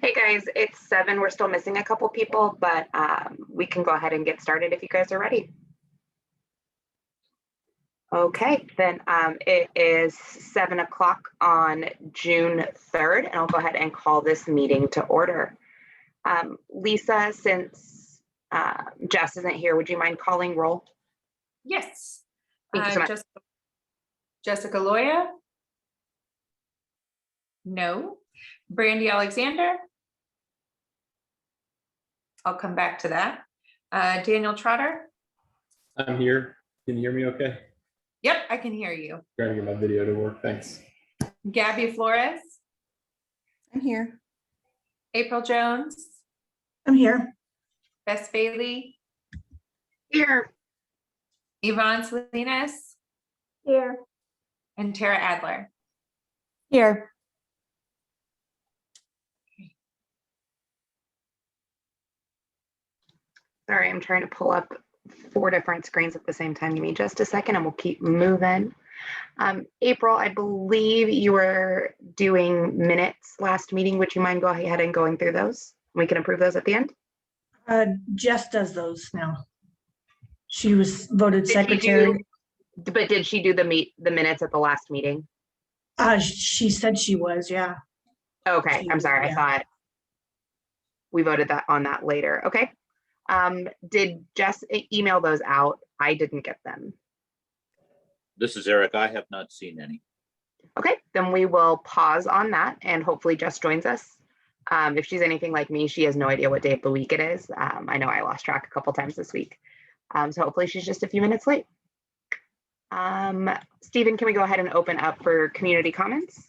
Hey guys, it's 7. We're still missing a couple people, but we can go ahead and get started if you guys are ready. Okay, then it is 7 o'clock on June 3rd, and I'll go ahead and call this meeting to order. Lisa, since Jess isn't here, would you mind calling roll? Yes. Thank you so much. Jessica Loya? No. Brandy Alexander? I'll come back to that. Daniel Trotter? I'm here. Can you hear me okay? Yep, I can hear you. Trying to get my video to work. Thanks. Gabby Flores? I'm here. April Jones? I'm here. Bess Bailey? Here. Yvonne Salinas? Here. And Tara Adler? Here. Sorry, I'm trying to pull up 4 different screens at the same time. Give me just a second and we'll keep moving. April, I believe you were doing minutes last meeting. Would you mind go ahead and going through those? We can approve those at the end. Jess does those now. She was voted Did she secretary. But did she do the minutes at the last meeting? She said she was, yeah. Okay, I'm sorry. Yeah. I thought we voted on that later. Okay. Did Jess email those out? I didn't get them. This is Eric. I have not seen any. Okay, then we will pause on that and hopefully Jess joins us. If she's anything like me, she has no idea what day of the week it is. I know I lost track a couple times this week. So hopefully she's just a few minutes late. Stephen, can we go ahead and open up for community comments?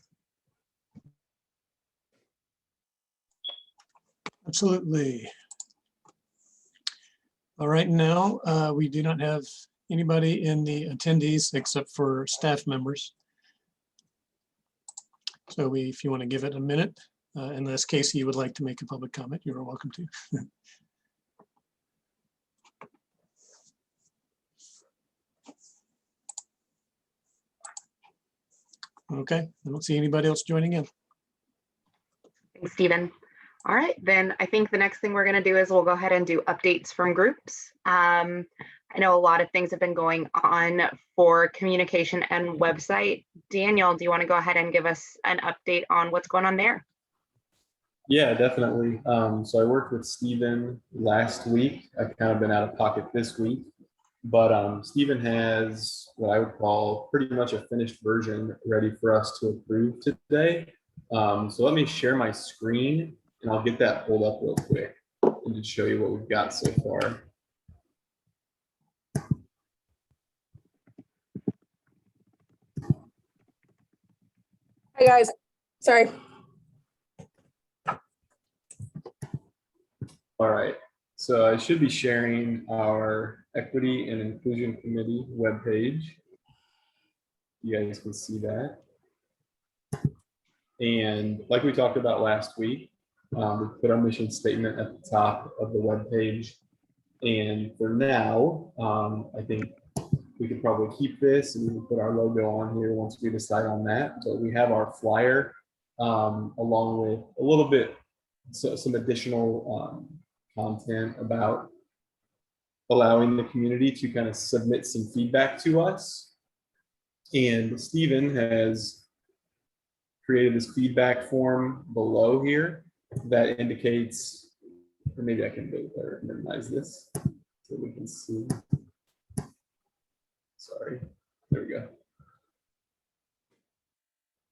Absolutely. All right, now we do not have anybody in the attendees except for staff members. So if you want to give it a minute, unless Casey would like to make a public comment, you are welcome to. Okay, I don't see anybody else joining in. Thanks, Stephen. All right, then I think the next thing we're going to do is we'll go ahead and do updates from groups. I know a lot of things have been going on for communication and website. Daniel, do you want to go ahead and give us an update on what's going on there? Yeah, definitely. So I worked with Stephen last week. I've kind of been out of pocket this week, but Stephen has what I would call pretty much a finished version ready for us to approve today. So let me share my screen and I'll get that pulled up real quick and just show you what we've got so far. Hi guys, sorry. All right, so I should be sharing our Equity and Inclusion Committee webpage. You guys can see that. And like we talked about last week, we put our mission statement at the top of the webpage. And for now, I think we could probably keep this and we can put our logo on here once we decide on that. But we have our flyer along with a little bit, some additional content about allowing the community to kind of submit some feedback to us. And Stephen has created this feedback form below here that indicates, or maybe I can minimize this so we can see. Sorry, there we go.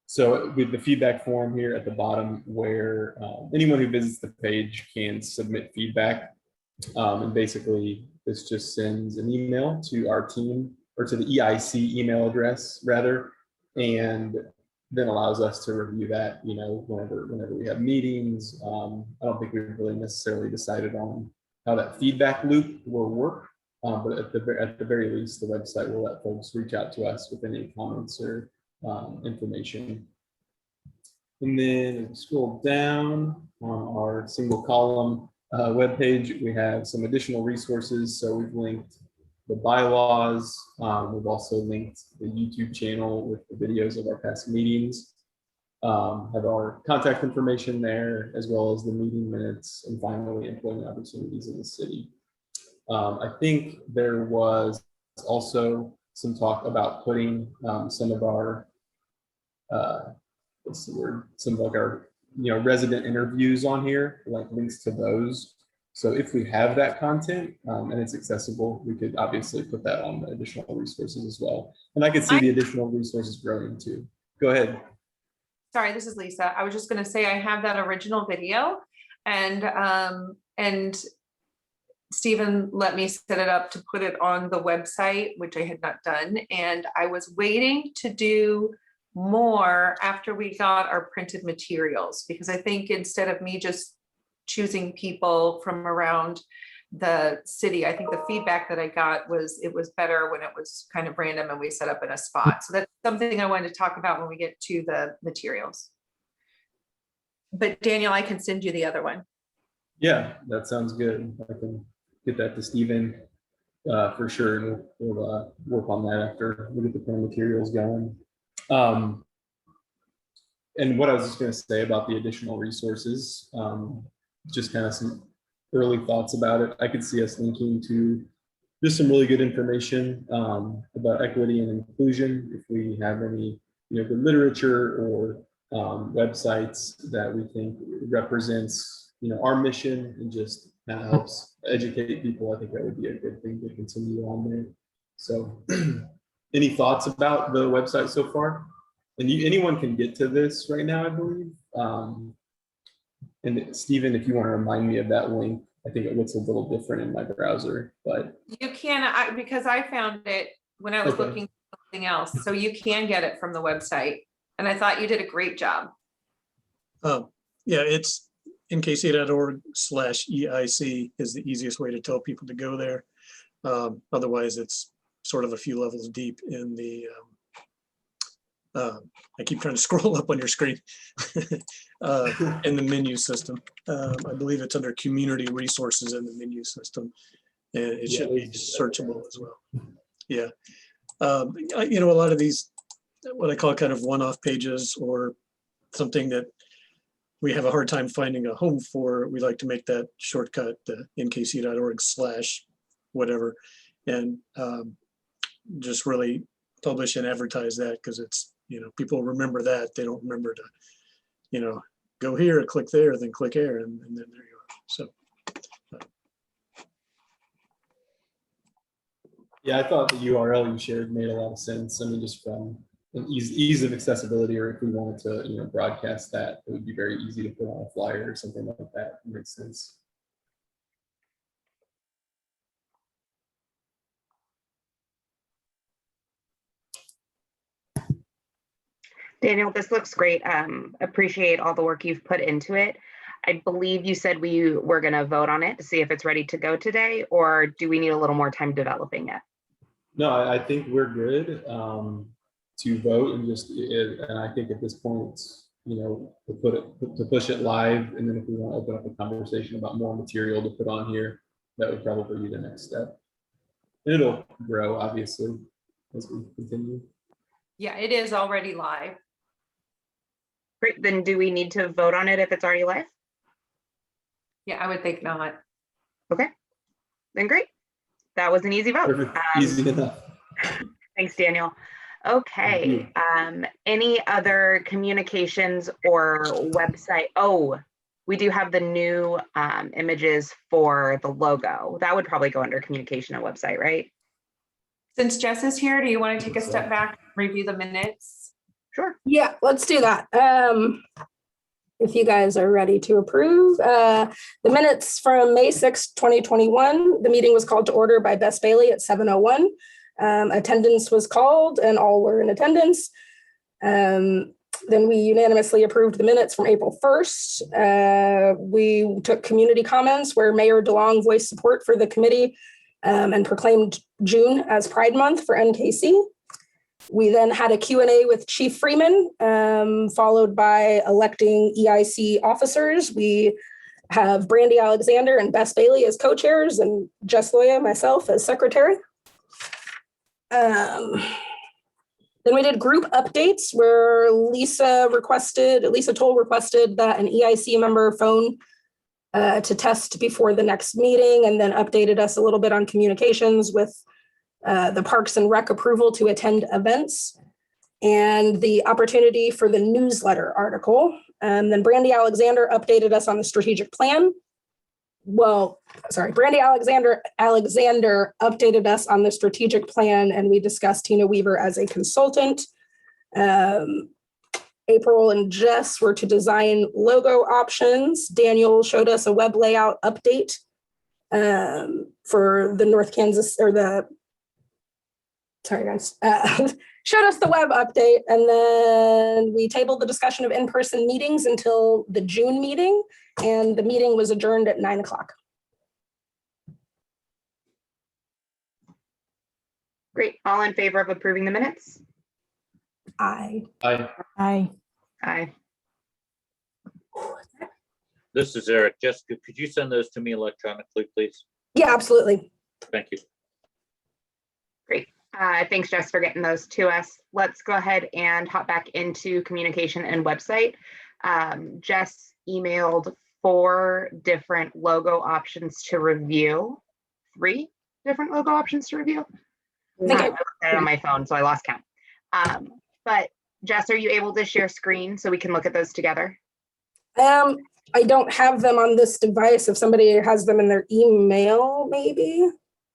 So with the feedback form here at the bottom where anyone who visits the page can submit feedback. And basically this just sends an email to our team or to the EIC email address rather, and then allows us to review that, you know, whenever we have meetings. I don't think we've really necessarily decided on how that feedback loop will work. But at the very least, the website will let folks reach out to us with any comments or information. And then scroll down on our single column webpage, we have some additional resources. So we've linked the bylaws. We've also linked the YouTube channel with the videos of our past meetings. have our contact information there, as well as the meeting minutes, and finally employment opportunities in the city. I think there was also some talk about putting some of our, what's the word? Some of like our, resident interviews on here, like links to those. So if we have that content and it's accessible, we could obviously put that on the additional resources as well. And I could see the additional resources growing too. Go ahead. Sorry, this is Lisa. I was just gonna say I have that original video and Stephen let me set it up to put it on the website, which I had not done. And I was waiting to do more after we got our printed materials, because I think instead of me just choosing people from around the city, I think the feedback that I got was it was better when it was kind of random and we set up in a spot. So that's something I wanted to talk about when we get to the materials. But Daniel, I can send you the other one. Yeah, that sounds good. I can get that to Stephen for sure, and we'll work on that after we get the print materials going. And what I was just going to say about the additional resources, just kind of some early thoughts about it. I could see us linking to just some really good information about equity and inclusion. If we have any, good literature or websites that we think represents, our mission and just kind of helps educate people, I think that would be a good thing to continue on there. So, any thoughts about the website so far? And anyone can get to this right now, I believe. And Stephen, if you want to remind me of that link, I think it looks a little different in my browser, but. You can, because I found it when I was Okay. looking for something else. So you can get it from the website. And I thought you did a great job. Yeah, it's nkc.org/EIC is the easiest way to tell people to go there. Otherwise, it's sort of a few levels deep in the, I keep trying to scroll up on your screen, in the menu system. I believe it's under community resources in the menu system. And it should be searchable as well. Yeah. A lot of these, what I call kind of one-off pages or something that we have a hard time finding a home for, we like to make that shortcut, the nkc.org/whatever, and just really publish and advertise that, because it's, people remember that. They don't remember to, go here, click there, then click here, and then there you are. So. Yeah, I thought the URL you shared made a lot of sense. I mean, just from an ease of accessibility, or if we wanted to, broadcast that, it would be very easy to put on a flyer or something like that. It makes sense. Daniel, this looks great. Appreciate all the work you've put into it. I believe you said we were going to vote on it to see if it's ready to go today, or do we need a little more time developing it? No, I think we're good to vote, and and I think at this point, to push it live, and then if we want to open up a conversation about more material to put on here, that would probably be the next step. And it'll grow, obviously, as we continue. Yeah, it is already live. Great, then do we need to vote on it if it's already live? Yeah, I would think not. Okay, then great. That was an easy vote. Perfect. Easy enough. Thanks, Daniel. Okay, any other communications or website? Oh, we do have the new images for the logo. That would probably go under communication and website, right? Since Jess is here, do you want to take a step back, review the minutes? Sure. Yeah, let's do that. If you guys are ready to approve. The minutes from May 6th, 2021, the meeting was called to order by Bess Bailey at 7:01. Attendance was called and all were in attendance. Then we unanimously approved the minutes from April 1st. We took community comments where Mayor DeLong voiced support for the committee and proclaimed June as Pride Month for NKC. We then had a Q&A with Chief Freeman, followed by electing EIC officers. We have Brandy Alexander and Bess Bailey as co-chairs and Jess Loya, myself, as secretary. Then we did group updates where Lisa Toll requested that an EIC member phone to test before the next meeting, and then updated us a little bit on communications with the Parks and Rec approval to attend events and the opportunity for the newsletter article. And then Brandy Alexander updated us on the strategic plan. Brandy Alexander updated us on the strategic plan, and we discussed Tina Weaver as a consultant. April and Jess were to design logo options. Daniel showed us a web layout update for the North Kansas, showed us the web update, and then we tabled the discussion of in-person meetings until the June meeting, and the meeting was adjourned at 9 o'clock. Great. All in favor of approving the minutes? Aye. Aye. Aye. This is Eric. Jessica, could you send those to me electronically, please? Yeah, absolutely. Thank you. Great. Thanks, Jess, for getting those to us. Let's go ahead and hop back into communication and website. Jess emailed 4 different logo options to review. 3 different logo options to review. I think I looked at it on my phone, so I lost count. But Jess, are you able to share screen so we can look at those together? I don't have them on this device. If somebody has them in their email, maybe.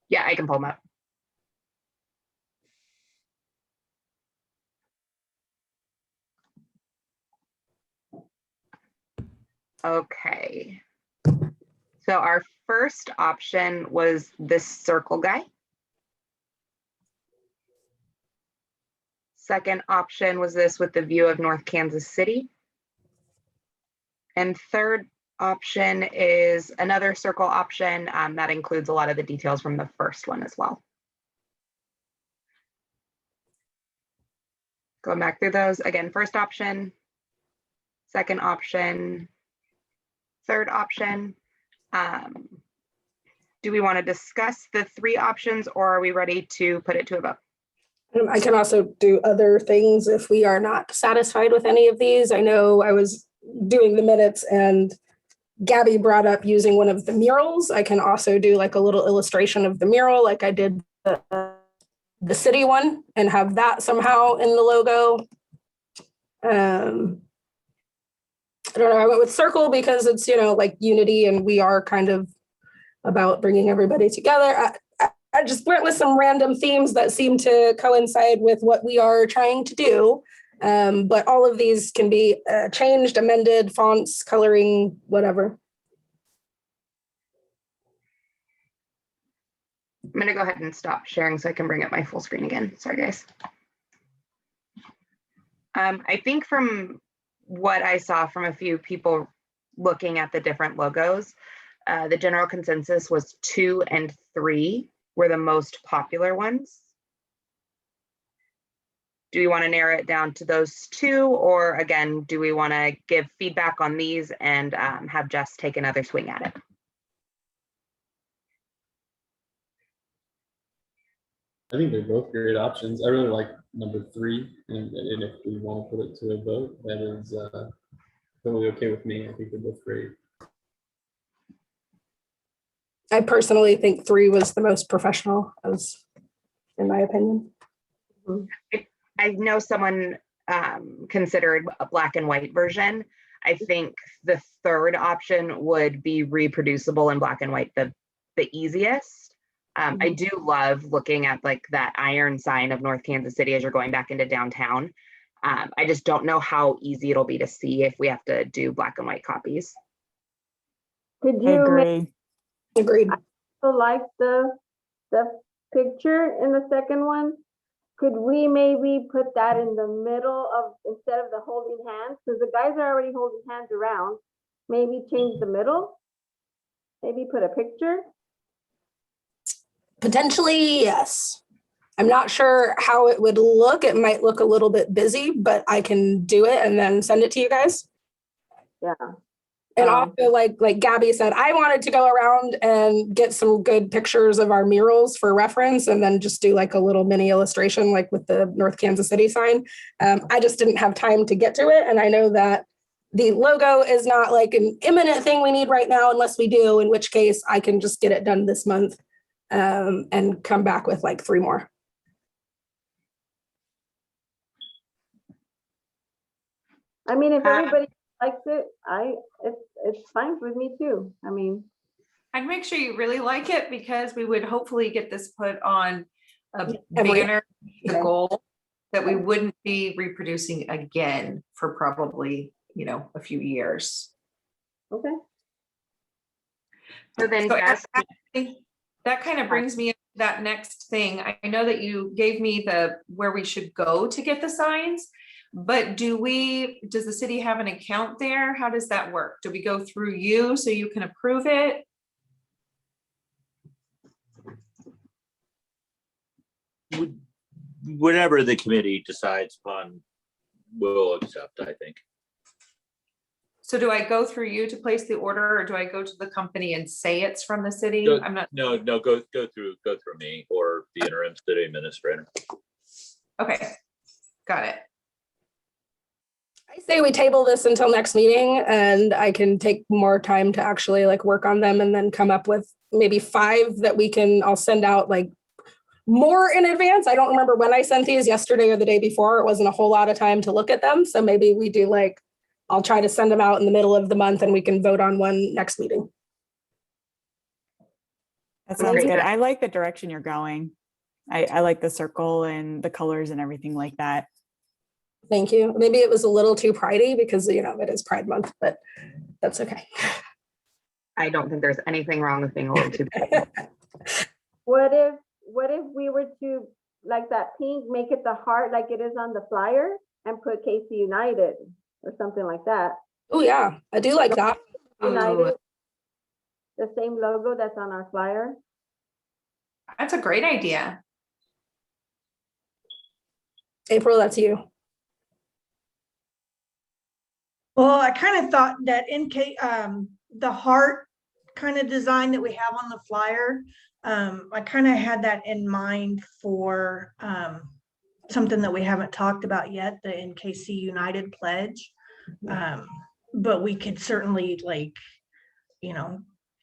Yeah, I can pull them up. Okay. So our first option was this circle guy. Second option was this with the view of North Kansas City. And third option is another circle option that includes a lot of the details from the first one as well. Going back through those again, first option, second option, third option. Do we want to discuss the 3 options, or are we ready to put it to a vote? I can also do other things if we are not satisfied with any of these. I know I was doing the minutes and Gabby brought up using one of the murals. I can also do like a little illustration of the mural, like I did the city one, and have that somehow in the logo. I don't know, I went with circle because it's, like unity, and we are kind of about bringing everybody together. I just went with some random themes that seem to coincide with what we are trying to do. But all of these can be changed, amended, fonts, coloring, whatever. I'm going to go ahead and stop sharing so I can bring up my full screen again. Sorry, guys. I think from what I saw from a few people looking at the different logos, the general consensus was 2 and 3 were the most popular ones. Do we want to narrow it down to those 2, or again, do we want to give feedback on these and have Jess take another swing at it? I think they're both great options. I really like number 3, and if we want to put it to a vote, that is totally okay with me. I think they're both great. I personally think 3 was the most professional, in my opinion. I know someone considered a black and white version. I think the third option would be reproducible in black and white the easiest. I do love looking at like that iron sign of North Kansas City as you're going back into downtown. I just don't know how easy it'll be to see if we have to do black and white copies. Could you Agree. Agreed. also like the picture in the second one? Could we maybe put that in the middle of, instead of the holding hands, because the guys are already holding hands around, maybe change the middle? Maybe put a picture? Potentially, yes. I'm not sure how it would look. It might look a little bit busy, but I can do it and then send it to you guys. Yeah. And Oh. also, like Gabby said, I wanted to go around and get some good pictures of our murals for reference, and then just do like a little mini illustration, like with the North Kansas City sign. I just didn't have time to get to it, and I know that the logo is not like an imminent thing we need right now, unless we do, in which case I can just get it done this month, and come back with like 3 more. I mean, if everybody likes it, it's fine with me too. I mean, I'd make sure you really like it, because we would hopefully get this put on a Every- banner, the yeah. goal that we wouldn't be reproducing again for probably, a few years. okay. So then So Jess, actually, that kind of brings me to that next thing. I know that you gave me where we should go to get the signs, but does the city have an account there? How does that work? Do we go through you so you can approve it? Whatever the committee decides upon, we'll accept, I think. So do I go through you to place the order, or do I go to the company and say it's from the city? Go- I'm not, No, go through me or the interim city administrator. okay, got it. I say we table this until next meeting, and I can take more time to actually like work on them, and then come up with maybe 5 that I'll send out like more in advance. I don't remember when I sent these, yesterday or the day before. It wasn't a whole lot of time to look at them. So maybe we do I'll try to send them out in the middle of the month, and we can vote on one next meeting. That sounds Great. good. I like the direction you're going. I like the circle and the colors and everything like that. Thank you. Maybe it was a little too pridey because, it is Pride Month, but that's okay. I don't think there's anything wrong with being a little too. What if we were to, like that pink, make it the heart like it is on the flyer and put KC United or something like that? Oh, yeah, I do like that. United, the same logo that's on our flyer. That's a great idea. April, that's you. Well, I kind of thought that the heart kind of design that we have on the flyer, I kind of had that in mind for something that we haven't talked about yet, the NKC United pledge. But we could certainly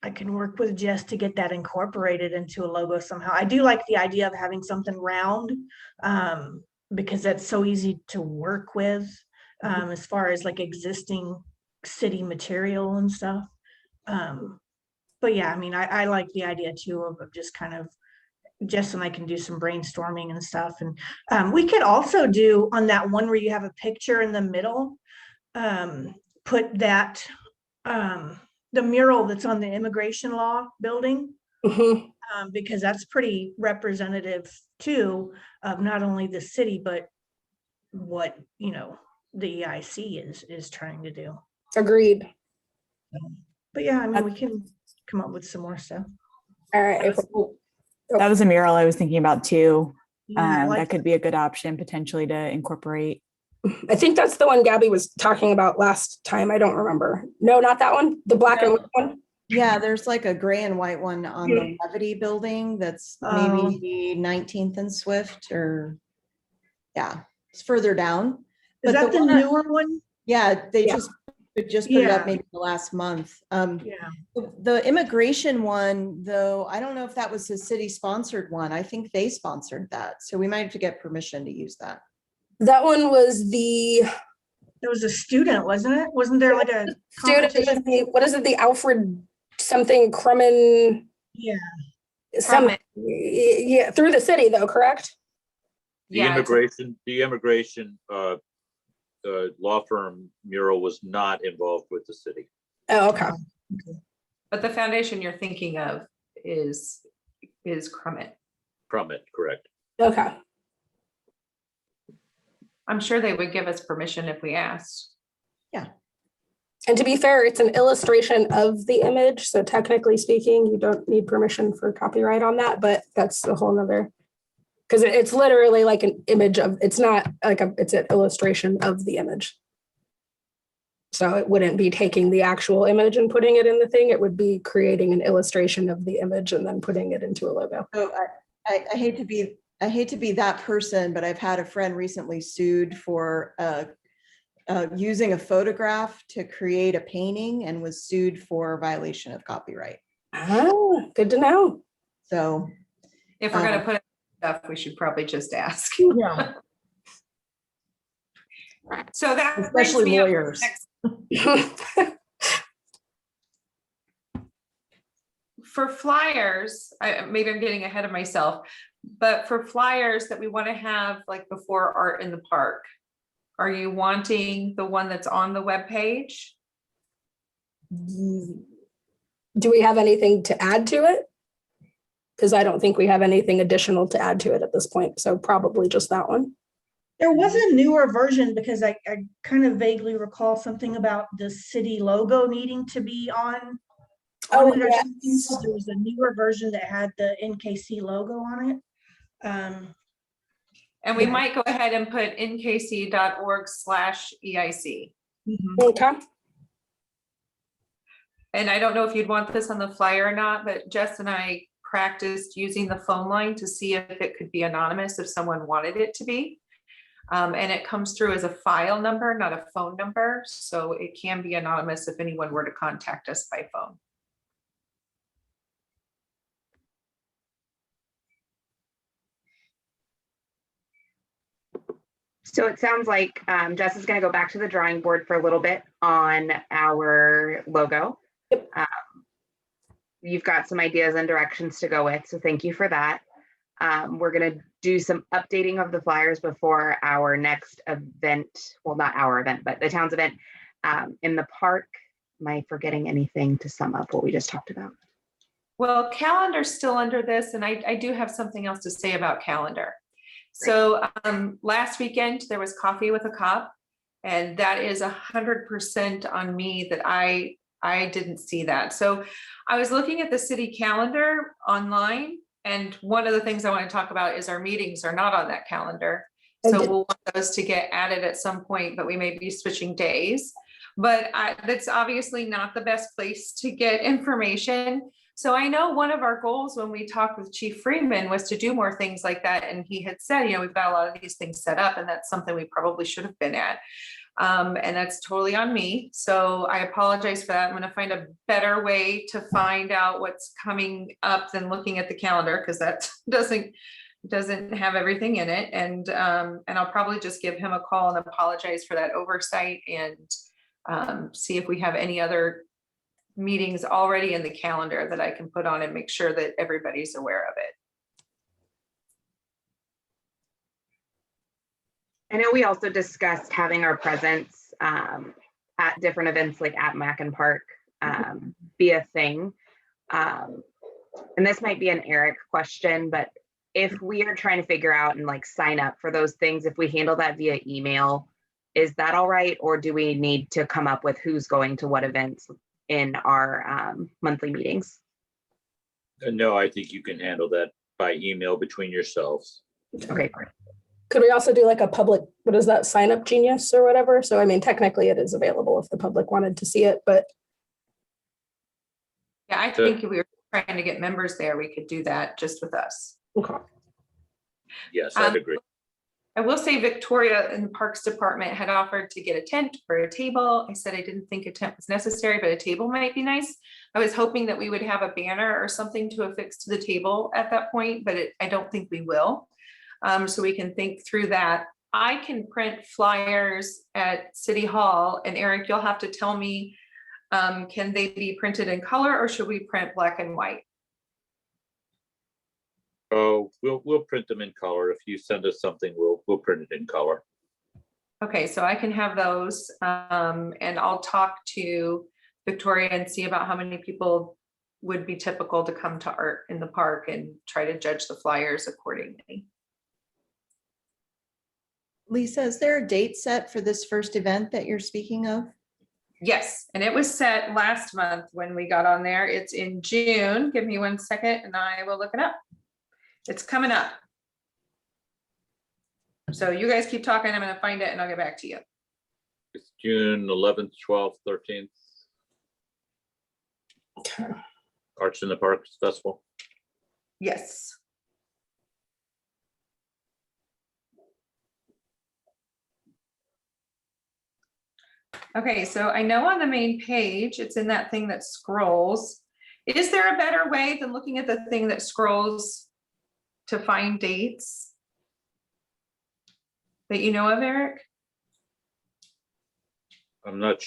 I can work with Jess to get that incorporated into a logo somehow. I do like the idea of having something round, because that's so easy to work with, as far as like existing city material and stuff. But yeah, I mean, I like the idea too of just kind of Jess and I can do some brainstorming and stuff. And we could also do on that one where you have a picture in the middle, put that the mural that's on the immigration law building, Mhm. because that's pretty representative too of not only the city, but what, the EIC is trying to do. Agreed. But yeah, I mean, we can come up with some more stuff. All right, April. That was a mural I was thinking about too. Yeah, I like That could be a good option potentially to incorporate. I think that's the one Gabby was talking about last time. I don't remember. No, not that one. The black and white one. Yeah, there's like a gray and white one on the Levity building that's maybe 19th and Swift, or it's further down. Is But that the one- newer one? Yeah, they Yeah. just put it up Yeah. maybe the last month. Yeah. The immigration one, though, I don't know if that was a city sponsored one. I think they sponsored that. So we might have to get permission to use that. That one was There was a student, wasn't it? Wasn't there like a student, competition? what is it? The Alfred something Crumman. Yeah. Some, yeah, through the city though, correct? The Yeah, immigration law firm mural was not involved with the city. Oh, okay. but the foundation you're thinking of is Crummett. From it, correct. Okay. I'm sure they would give us permission if we asked. And to be fair, it's an illustration of the image. So technically speaking, you don't need permission for copyright on that, but that's a whole nother. Because it's literally like an image of, it's not like it's an illustration of the image. So it wouldn't be taking the actual image and putting it in the thing. It would be creating an illustration of the image and then putting it into a logo. So I hate to be that person, but I've had a friend recently sued for using a photograph to create a painting and was sued for violation of copyright. Ah, good to know. So If we're gonna put stuff, we should probably just ask. yeah, So that brings especially me up to the lawyers. next- For flyers, maybe I'm getting ahead of myself, but for flyers that we want to have like before art in the park, are you wanting the one that's on the webpage? Do we have anything to add to it? Because I don't think we have anything additional to add to it at this point. So probably just that one. There was a newer version because I kind of vaguely recall something about the city logo needing to be on. Oh, it or yes. something. So there was a newer version that had the NKC logo on it. And we Yeah. might go ahead and put nkc.org/EIC. Okay. And I don't know if you'd want this on the flyer or not, but Jess and I practiced using the phone line to see if it could be anonymous if someone wanted it to be. And it comes through as a file number, not a phone number. So it can be anonymous if anyone were to contact us by phone. So it sounds like Jess is going to go back to the drawing board for a little bit on our logo. Yep. You've got some ideas and directions to go with, so thank you for that. We're going to do some updating of the flyers before our next event. Well, not our event, but the town's event in the park. Am I forgetting anything to sum up what we just talked about? Well, calendar's still under this, and I do have something else to say about calendar. So last weekend, there was Coffee with a Cop, and that is 100% on me that I didn't see that. So I was looking at the city calendar online, and one of the things I want to talk about is our meetings are not on that calendar. So we'll want those to get added at some point, but we may be switching days. But that's obviously not the best place to get information. So I know one of our goals when we talked with Chief Freeman was to do more things like that. And he had said, we've got a lot of these things set up, and that's something we probably should have been at. And that's totally on me. So I apologize for that. I'm going to find a better way to find out what's coming up than looking at the calendar, because that doesn't have everything in it. And I'll probably just give him a call and apologize for that oversight, and see if we have any other meetings already in the calendar that I can put on and make sure that everybody's aware of it. I know we also discussed having our presence at different events like at Mackin Park be a thing. And this might be an Eric question, but if we are trying to figure out and like sign up for those things, if we handle that via email, is that all right? Or do we need to come up with who's going to what events in our monthly meetings? No, I think you can handle that by email between yourselves. Okay, great. Could we also do like a public, what is that, sign up genius or whatever? So I mean, technically it is available if the public wanted to see it, but. Yeah, I think if we were trying to get members there, we could do that just with us. Okay. Yes, I'd agree. I will say Victoria in the Parks Department had offered to get a tent for a table. I said I didn't think a tent was necessary, but a table might be nice. I was hoping that we would have a banner or something to affix to the table at that point, but I don't think we will. So we can think through that. I can print flyers at City Hall, and Eric, you'll have to tell me, can they be printed in color or should we print black and white? Oh, we'll print them in color. If you send us something, we'll print it in color. Okay, so I can have those, and I'll talk to Victoria and see about how many people would be typical to come to art in the park and try to judge the flyers accordingly. Lisa, is there a date set for this first event that you're speaking of? Yes, and it was set last month when we got on there. It's in June. Give me 1 second and I will look it up. It's coming up. So you guys keep talking. I'm going to find it and I'll get back to you. It's June 11th, 12th, 13th, Okay. Arts in the Park Festival. Yes. Okay, so I know on the main page, it's in that thing that scrolls. Is there a better way than looking at the thing that scrolls to find dates that you know of, Eric? I'm not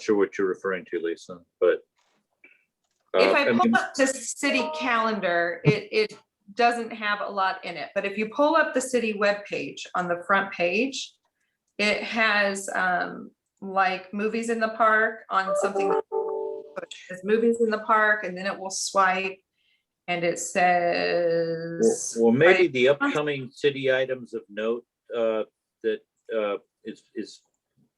sure what you're referring to, Lisa, but If I I pull mean, up the city calendar, it doesn't have a lot in it, but if you pull up the city webpage on the front page, it has like movies in the park on something. It says movies in the park, and then it will swipe and it says. well, maybe the upcoming city items of note that is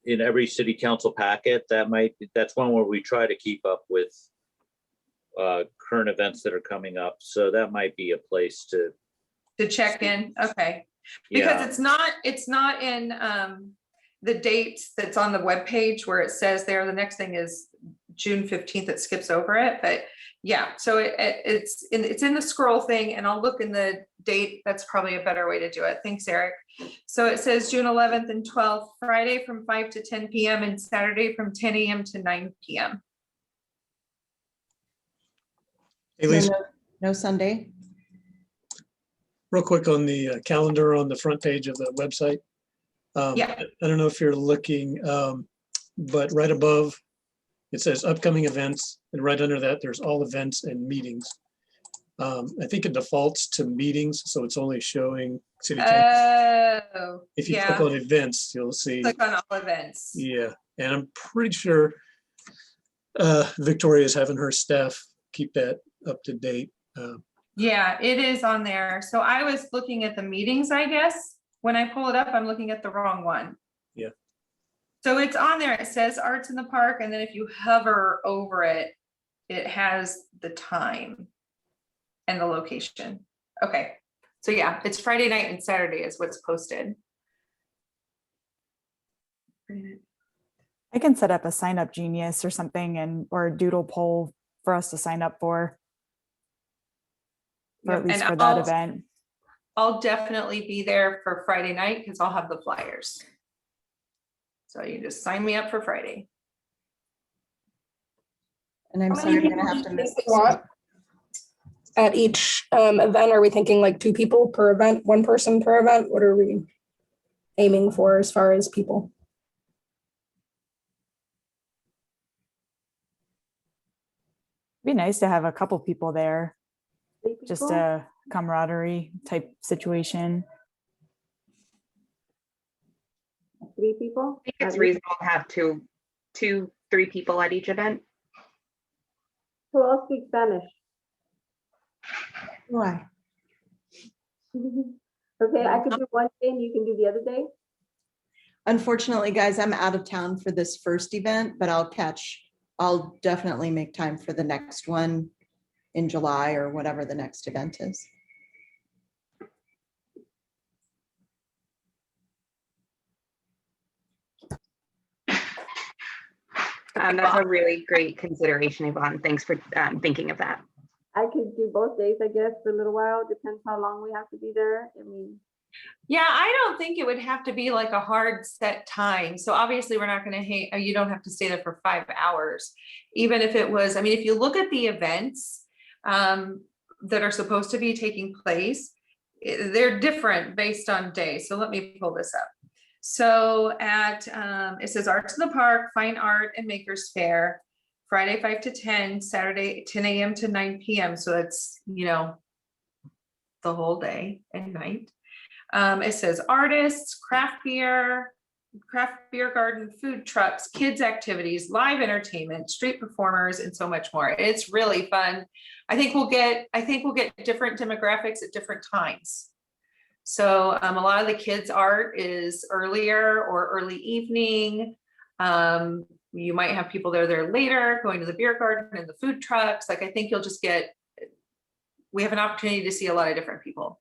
in every city council packet, that's one where we try to keep up with current events that are coming up. So that might be a place to check in, okay. Because yeah. it's not in the dates that's on the webpage where it says there, the next thing is June 15th, it skips over it, but yeah, so it's in the scroll thing, and I'll look in the date. That's probably a better way to do it. Thanks, Eric. So it says June 11th and 12th, Friday from 5 to 10 p.m. and Saturday from 10 a.m. to 9 p.m. Hey, Lisa, No Sunday? real quick on the calendar on the front page of the website. Yeah. I don't know if you're looking, but right above, it says upcoming events, and right under that, there's all events and meetings. I think it defaults to meetings, so it's only showing city council. Oh, If you yeah. click on events, you'll see. Click on all events. Yeah, and I'm pretty sure Victoria's having her staff keep that up to date. Yeah, it is on there. So I was looking at the meetings, I guess. When I pull it up, I'm looking at the wrong one. Yeah. So it's on there. It says Arts in the Park. And then if you hover over it, it has the time and the location. Okay. So yeah, it's Friday night and Saturday is what's posted. I can set up a sign up genius or something or a doodle poll for us to sign up for Yep, at least and for that event. I'll definitely be there for Friday night because I'll have the flyers. So you just sign me up for Friday. And I'm sorry, I'm gonna have to miss this. What? At each event, are we thinking like 2 people per event, 1 person per event? What are we aiming for as far as people? It'd be nice to have a couple people there, 3 just people? a camaraderie type situation. 3 people? I think it's reasonable to have 2, 3 people at each event. Who else speaks Spanish? Why? Okay, I could do one day and you can do the other day. Unfortunately, guys, I'm out of town for this first event, but I'll definitely make time for the next one in July or whatever the next event is. That's a really great consideration, Yvonne. Thanks for thinking of that. I could do both days, I guess, for a little while. Depends how long we have to be there. I mean, Yeah, I don't think it would have to be like a hard set time. So obviously we're not going to you don't have to stay there for 5 hours. Even if it was, I mean, if you look at the events that are supposed to be taking place, they're different based on day. So let me pull this up. So at, it says Arts in the Park, Fine Art and Makers Fair, Friday 5 to 10, Saturday 10 a.m. to 9 p.m. So that's, you know, the whole day and night. It says artists, craft beer garden, food trucks, kids activities, live entertainment, street performers, and so much more. It's really fun. I think we'll get different demographics at different times. So a lot of the kids' art is earlier or early evening. You might have people there later, going to the beer garden and the food trucks. Like I think you'll just we have an opportunity to see a lot of different people.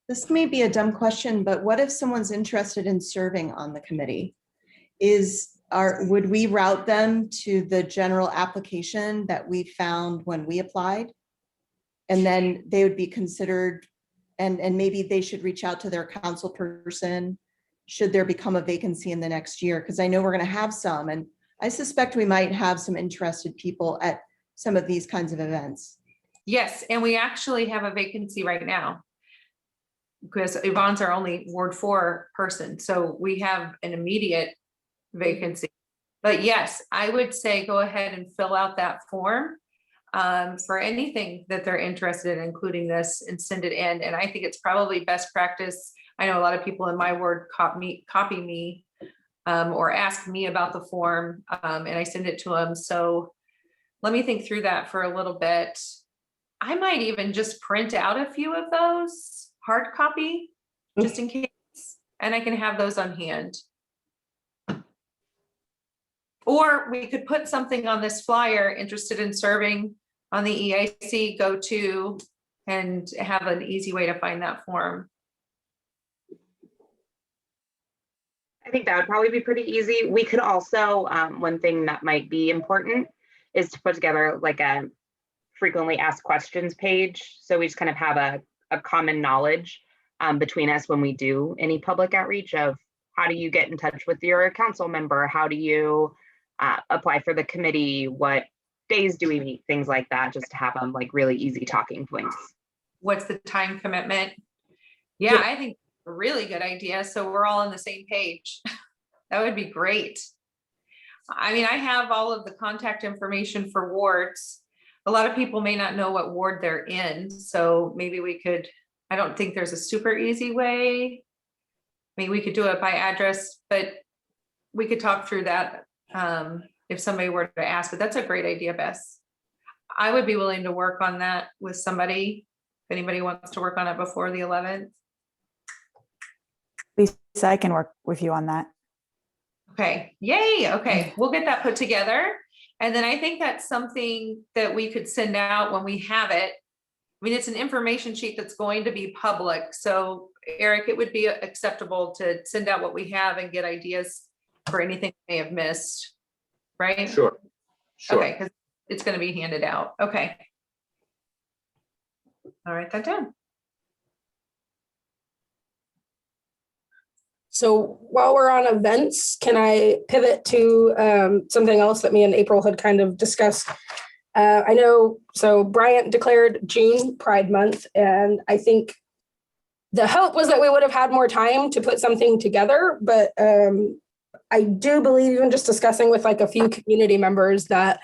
This may be a dumb question, but what if someone's interested in serving on the committee? Would we route them to the general application that we found when we applied? And then they would be considered, and maybe they should reach out to their council person should there become a vacancy in the next year? Because I know we're going to have some, and I suspect we might have some interested people at some of these kinds of events. Yes, and we actually have a vacancy right now, because Yvonne's our only Ward 4 person, so we have an immediate vacancy. But yes, I would say go ahead and fill out that form for anything that they're interested in, including this, and send it in. And I think it's probably best practice. I know a lot of people in my ward copy me or ask me about the form, and I send it to them. So let me think through that for a little bit. I might even just print out a few of those hard copy, just in case, and I can have those on hand. Or we could put something on this flyer, interested in serving on the EIC, go to, and have an easy way to find that form. I think that would probably be pretty easy. We could also, one thing that might be important is to put together like a frequently asked questions page. So we just kind of have a common knowledge between us when we do any public outreach of how do you get in touch with your council member? How do you apply for the committee? What days do we meet? Things like that, just to have them like really easy talking points. What's the time commitment? Yeah, I think a really good idea. So we're all on the same page. That would be great. I mean, I have all of the contact information for wards. A lot of people may not know what ward they're in. So maybe we could, I don't think there's a super easy way. Maybe we could do it by address, but we could talk through that if somebody were to ask, but that's a great idea, Bess. I would be willing to work on that with somebody, if anybody wants to work on it before the 11th. Lisa, I can work with you on that. Okay, yay, okay, we'll get that put together. And then I think that's something that we could send out when we have it. I mean, it's an information sheet that's going to be public. So Eric, it would be acceptable to send out what we have and get ideas for anything we may have missed, right? Sure. Sure. Okay, because it's going to be handed out. Okay. All right, that down. So while we're on events, can I pivot to something else that me and April had kind of discussed? I know, so Bryant declared June Pride Month, and I think the hope was that we would have had more time to put something together, but I do believe, even just discussing with like a few community members, that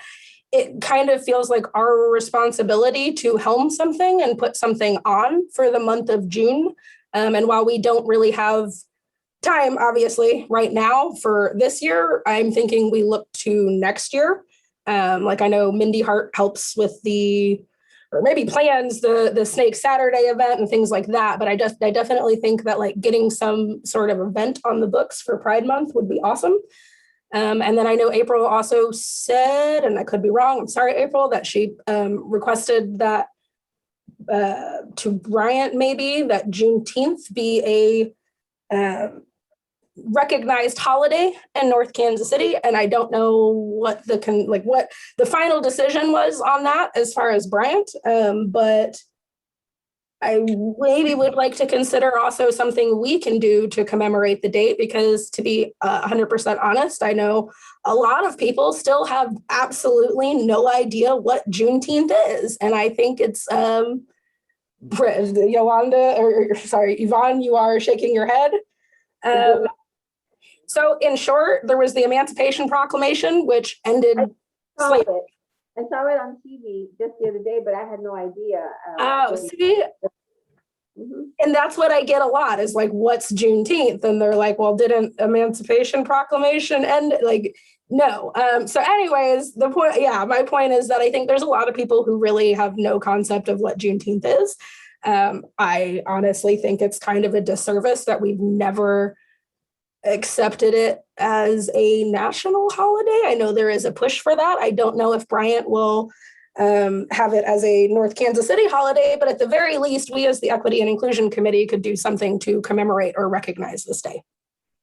it kind of feels like our responsibility to helm something and put something on for the month of June. And while we don't really have time, obviously, right now for this year, I'm thinking we look to next year. Like I know Mindy Hart helps with or maybe plans the Snake Saturday event and things like that. But I definitely think that like getting some sort of event on the books for Pride Month would be awesome. And then I know April also said, and I could be wrong, I'm sorry, April, that she requested that to Bryant maybe that Juneteenth be a recognized holiday in North Kansas City. And I don't know what what the final decision was on that as far as Bryant, but I maybe would like to consider also something we can do to commemorate the date, because to be 100% honest, I know a lot of people still have absolutely no idea what Juneteenth is. And I think it's Yvonne, you are shaking your head. So in short, there was the Emancipation Proclamation, which ended slavery. I saw it on TV just the other day, but I had no idea. See? Mm-hmm. And that's what I get a lot is like, what's Juneteenth? And they're like, well, didn't Emancipation Proclamation end? Like, no. So anyways, my point is that I think there's a lot of people who really have no concept of what Juneteenth is. I honestly think it's kind of a disservice that we've never accepted it as a national holiday. I know there is a push for that. I don't know if Bryant will have it as a North Kansas City holiday, but at the very least, we as the Equity and Inclusion Committee could do something to commemorate or recognize this day.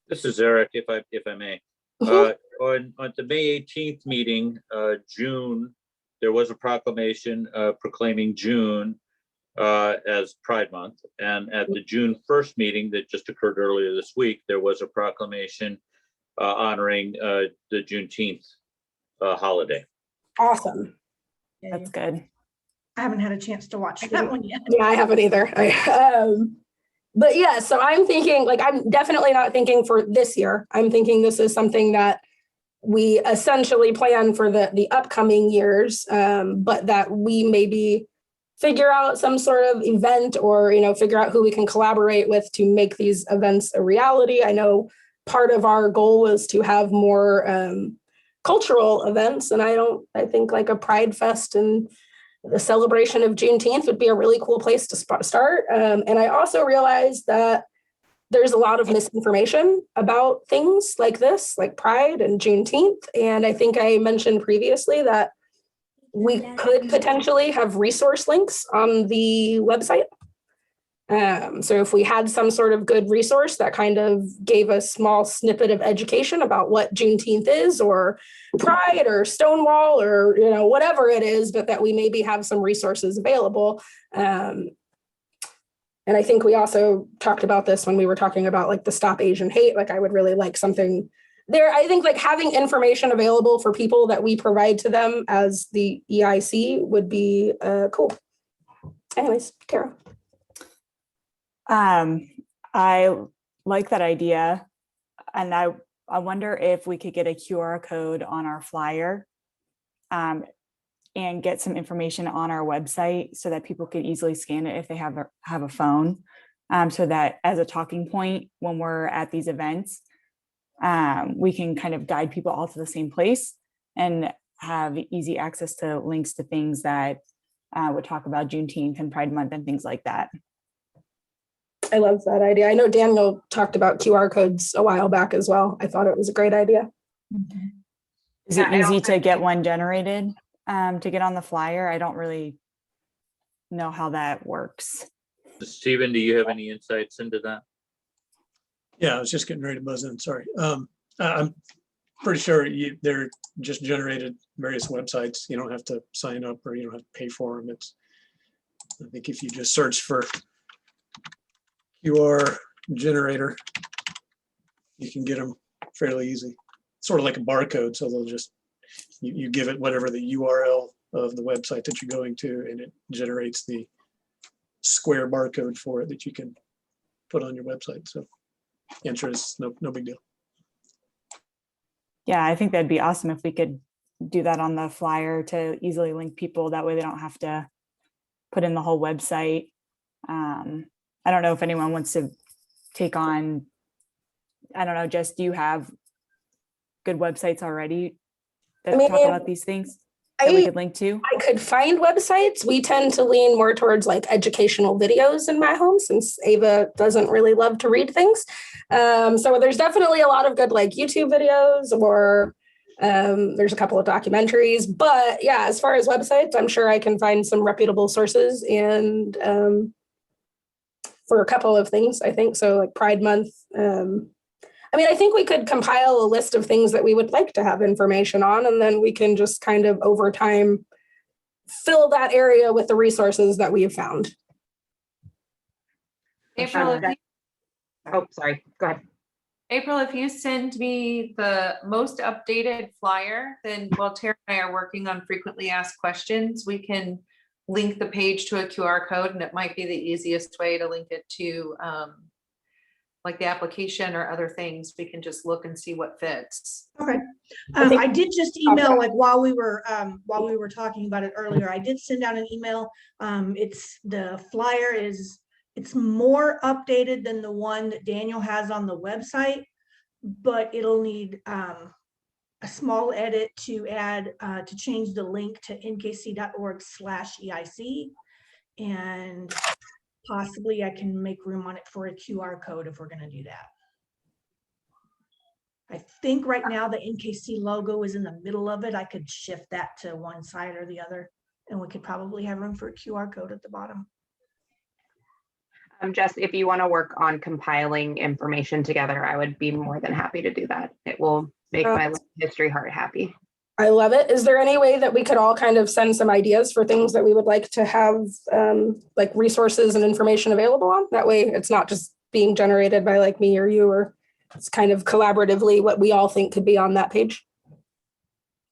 This is Eric, if I may. Mhm. On the May 18th meeting, June, there was a proclamation proclaiming June as Pride Month. And at the June 1st meeting that just occurred earlier this week, there was a proclamation honoring the Juneteenth holiday. Awesome. That's good. I haven't had a chance to watch that one yet. Yeah, I haven't either. But yeah, so I'm thinking, like, I'm definitely not thinking for this year. I'm thinking this is something that we essentially plan for the upcoming years, but that we maybe figure out some sort of event or, figure out who we can collaborate with to make these events a reality. I know part of our goal was to have more cultural events, and I think like a Pride Fest and the celebration of Juneteenth would be a really cool place to start. And I also realized that there's a lot of misinformation about things like this, like Pride and Juneteenth. And I think I mentioned previously that we could potentially have resource links on the website. So if we had some sort of good resource that kind of gave a small snippet of education about what Juneteenth is, or Pride, or Stonewall, or whatever it is, but that we maybe have some resources available. And I think we also talked about this when we were talking about like the Stop Asian Hate. Like I would really like something there. I think like having information available for people that we provide to them as the EIC would be cool. Anyways, Kara. I like that idea. And I wonder if we could get a QR code on our flyer and get some information on our website so that people could easily scan it if they have a phone. So that as a talking point when we're at these events, we can kind of guide people all to the same place and have easy access to links to things that would talk about Juneteenth and Pride Month and things like that. I love that idea. I know Daniel talked about QR codes a while back as well. I thought it was a great idea. Is it easy to get one generated to get on the flyer? I don't really know how that works. Stephen, do you have any insights into that? Yeah, I was just getting ready to buzz in, sorry. I'm pretty sure they're just generated various websites. You don't have to sign up or you don't have to pay for them. I think if you just search for QR generator, you can get them fairly easy. Sort of like a barcode, so they'll just, you give it whatever the URL of the website that you're going to, and it generates the square barcode for it that you can put on your website. So answer is no big deal. Yeah, I think that'd be awesome if we could do that on the flyer to easily link people. That way they don't have to put in the whole website. I don't know if anyone wants to take on, I don't know, Jess, do you have good websites already that talk about these things that we could link to? I could find websites. We tend to lean more towards like educational videos in my home since Ava doesn't really love to read things. So there's definitely a lot of good like YouTube videos, or there's a couple of documentaries. But yeah, as far as websites, I'm sure I can find some reputable sources and for a couple of things, I think. So like Pride Month. I think we could compile a list of things that we would like to have information on, and then we can just kind of over time fill that area with the resources that we have found. April, Sorry, go ahead. April, if you send me the most updated flyer, then while Tara and I are working on frequently asked questions, we can link the page to a QR code, and it might be the easiest way to link it to like the application or other things. We can just look and see what fits. Okay. I did just email, like while we were talking about it earlier, I did send out an email. It's the flyer it's more updated than the one that Daniel has on the website, but it'll need a small edit to add to change the link to nkc.org/EIC, and possibly I can make room on it for a QR code if we're going to do that. I think right now the NKC logo is in the middle of it. I could shift that to one side or the other. And we could probably have room for a QR code at the bottom. Jess, if you want to work on compiling information together, I would be more than happy to do that. It will make my history heart happy. I love it. Is there any way that we could all kind of send some ideas for things that we would like to have, like resources and information available on? That way it's not just being generated by like me or you, or it's kind of collaboratively what we all think could be on that page.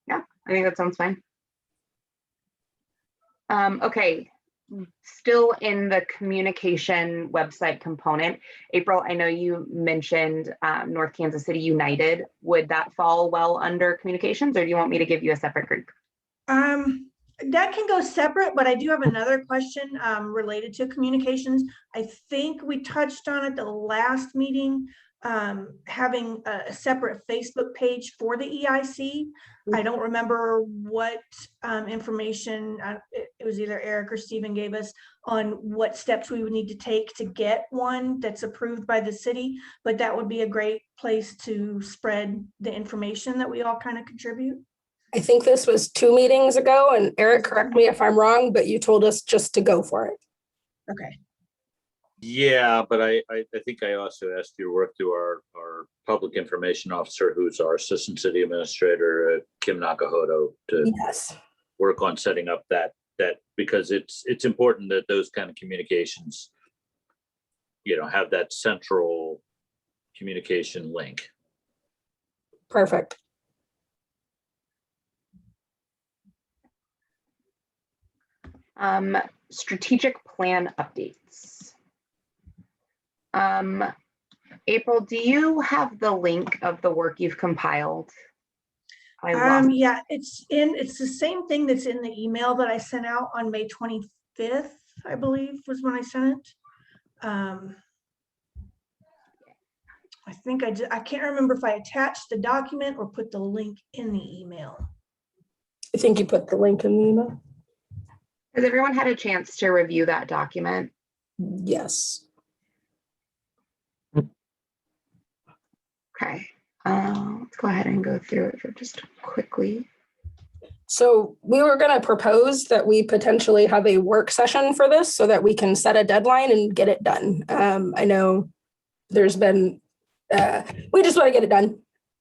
Yeah, I think that sounds fine. Okay, still in the communication website component, April, I know you mentioned North Kansas City United. Would that fall well under communications, or do you want me to give you a separate group? That can go separate, but I do have another question related to communications. I think we touched on it the last meeting, having a separate Facebook page for the EIC. I don't remember what information, it was either Eric or Stephen gave us on what steps we would need to take to get one that's approved by the city, but that would be a great place to spread the information that we all kind of contribute. I think this was 2 meetings ago, and Eric, correct me if I'm wrong, but you told us just to go for it. Okay. Yeah, but I think I also asked you to work through our public information officer, who's our assistant city administrator, Kim Nakahoto, to Yes. work on setting up that because it's important that those kind of communications, have that central communication link. Perfect. Strategic plan updates. April, do you have the link of the work you've compiled? Yeah, it's the same thing that's in the email that I sent out on May 25th, I believe was when I sent it. I think I can't remember if I attached the document or put the link in the email. I think you put the link in the email. Has everyone had a chance to review that document? Yes. Okay, let's go ahead and go through it just quickly. So we were going to propose that we potentially have a work session for this so that we can set a deadline and get it done. I know there's been, we just want to get it done.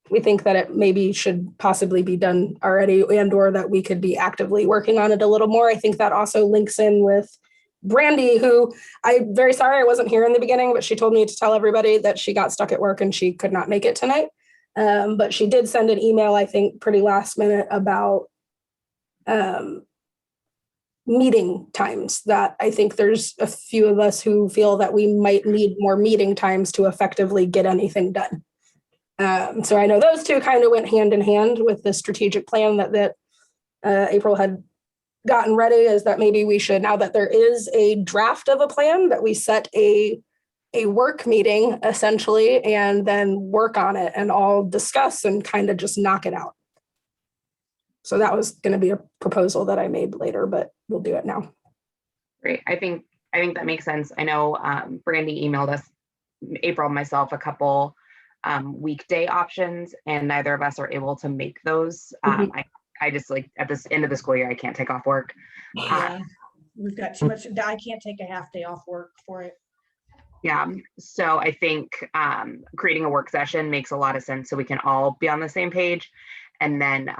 We think that it maybe should possibly be done already, and or that we could be actively working on it a little more. I think that also links in with Brandy, who I'm very sorry I wasn't here in the beginning, but she told me to tell everybody that she got stuck at work and she could not make it tonight. But she did send an email, I think, pretty last minute about meeting times, that I think there's a few of us who feel that we might need more meeting times to effectively get anything done. So I know those two kind of went hand in hand with the strategic plan that April had gotten ready, is that maybe we should, now that there is a draft of a plan, that we set a work meeting essentially and then work on it and all discuss and kind of just knock it out. So that was going to be a proposal that I made later, but we'll do it now. Great. I think that makes sense. I know Brandy emailed us, April, myself, a couple weekday options, and neither of us are able to make those. I just, like, at this end of the school year, I can't take off work. Yeah, we've got too much. I can't take a half day off work for it. Yeah, so I think creating a work session makes a lot of sense, so we can all be on the same page, and then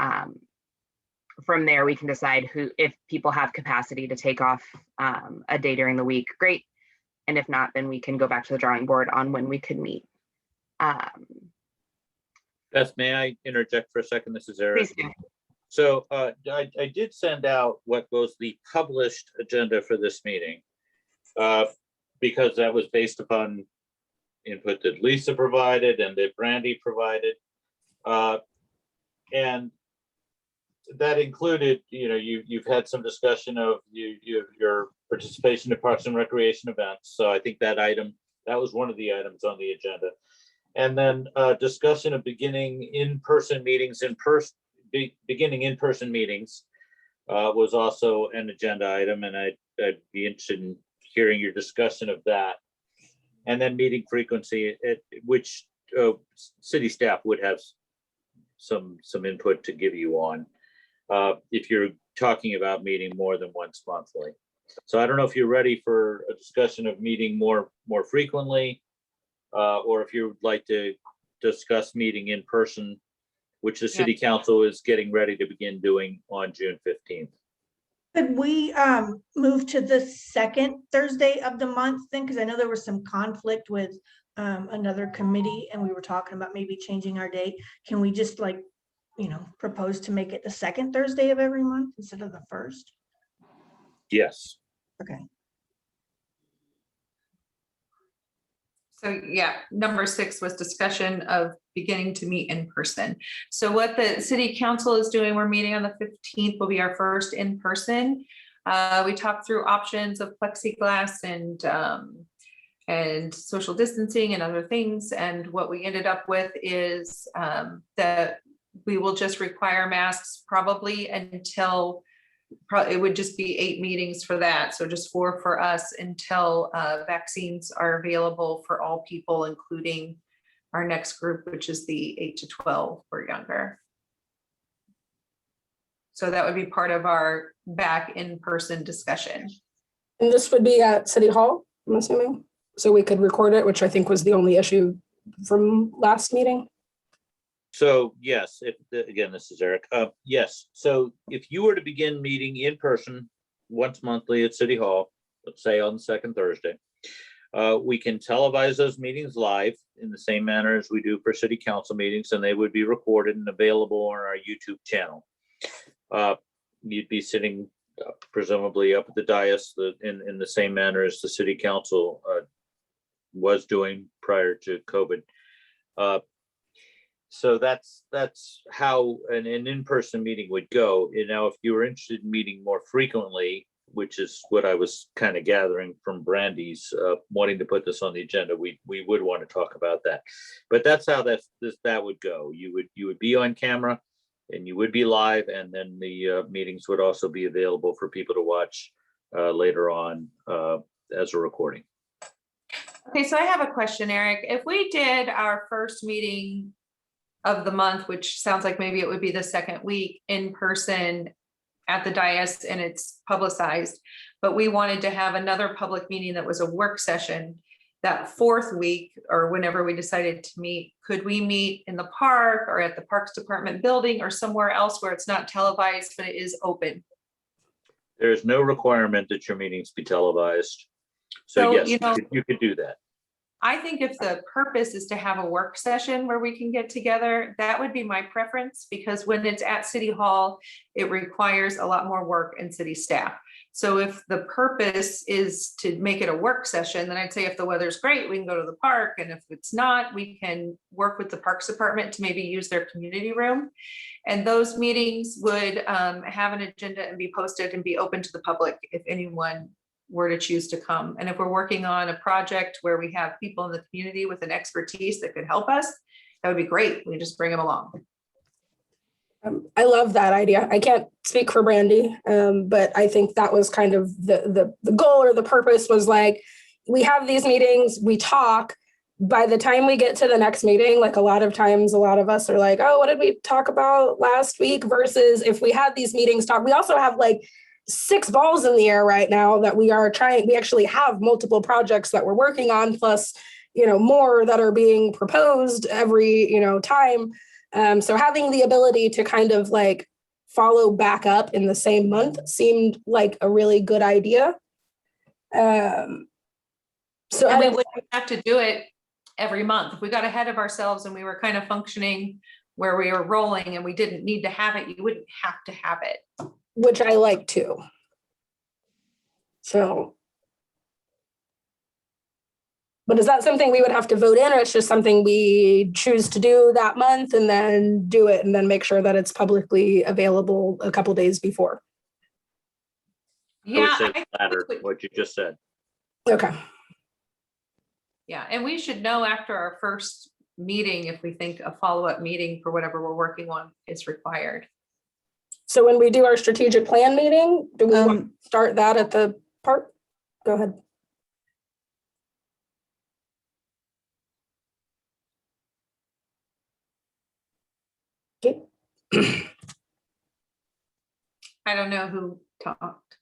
from there we can decide if people have capacity to take off a day during the week, great, and if not, then we can go back to the drawing board on when we could meet. Beth, may I interject for a second? This is Eric. Please do. So I did send out what was the published agenda for this meeting, because that was based upon input that Lisa provided and that Brandy provided. And that included, you've had some discussion of your participation in Parks and Recreation events. So I think that was one of the items on the agenda. And then discussion of beginning in-person meetings was also an agenda item, and I'd be interested in hearing your discussion of that. And then meeting frequency, which city staff would have some input to give you on. if you're talking about meeting more than once monthly. So I don't know if you're ready for a discussion of meeting more frequently, or if you would like to discuss meeting in person, which the city council is getting ready to begin doing on June 15th. Could we move to the second Thursday of the month then? Because I know there was some conflict with another committee and we were talking about maybe changing our date. Can we just like, propose to make it the second Thursday of every month instead of the first? Yes. Okay. So yeah, number 6 was discussion of beginning to meet in person. So what the city council is doing, we're meeting on the 15th, will be our first in person. We talked through options of plexiglass and social distancing and other things. And what we ended up with is that we will just require masks probably until it would just be 8 meetings for that. So just 4 for us until vaccines are available for all people, including our next group, which is the 8 to 12 or younger. So that would be part of our back in-person discussion. And this would be at City Hall, I'm assuming, so we could record it, which I think was the only issue from last meeting. So yes, again, this is Eric. Yes, so if you were to begin meeting in person once monthly at City Hall, let's say on the second Thursday, we can televise those meetings live in the same manner as we do for city council meetings, and they would be recorded and available on our YouTube channel. You'd be sitting presumably up at the dais in the same manner as the city council was doing prior to COVID. So that's how an in-person meeting would go. And now, if you were interested in meeting more frequently, which is what I was kind of gathering from Brandy's wanting to put this on the agenda, we would want to talk about that. But that's how that would go. You would be on camera, and you would be live, and then the meetings would also be available for people to watch later on as a recording. Okay, so I have a question, Eric. If we did our first meeting of the month, which sounds like maybe it would be the second week in person at the dais and it's publicized, but we wanted to have another public meeting that was a work session that 4th week or whenever we decided to meet, could we meet in the park or at the Parks Department building or somewhere else where it's not televised, but it is open? There's no requirement that your meetings be televised. So yes, you could do that. I think if the purpose is to have a work session where we can get together, that would be my preference, because when it's at City Hall, it requires a lot more work and city staff. So if the purpose is to make it a work session, then I'd say if the weather's great, we can go to the park. And if it's not, we can work with the Parks Department to maybe use their community room. And those meetings would have an agenda and be posted and be open to the public if anyone were to choose to come. And if we're working on a project where we have people in the community with an expertise that could help us, that would be great. We just bring them along. I love that idea. I can't speak for Brandy, but I think that was kind of the goal, or the purpose was like, we have these meetings, we talk. By the time we get to the next meeting, like a lot of times, a lot of us are like, oh, what did we talk about last week? Versus if we had these meetings talk, we also have like 6 balls in the air right now that we are trying. We actually have multiple projects that we're working on, plus, more that are being proposed every, time. So having the ability to kind of like follow back up in the same month seemed like a really good idea. So we wouldn't have to do it every month. If we got ahead of ourselves and we were kind of functioning where we were rolling and we didn't need to have it, you wouldn't have to have it. Which I like too. So, but is that something we would have to vote in, or it's just something we choose to do that month and then do it and then make sure that it's publicly available a couple days before? Yeah, I would say the latter, what you just said. Okay. Yeah, and we should know after our first meeting if we think a follow-up meeting for whatever we're working on is required. So when we do our strategic plan meeting, do we want to start that at the park? Go ahead. Okay. I don't know who talked.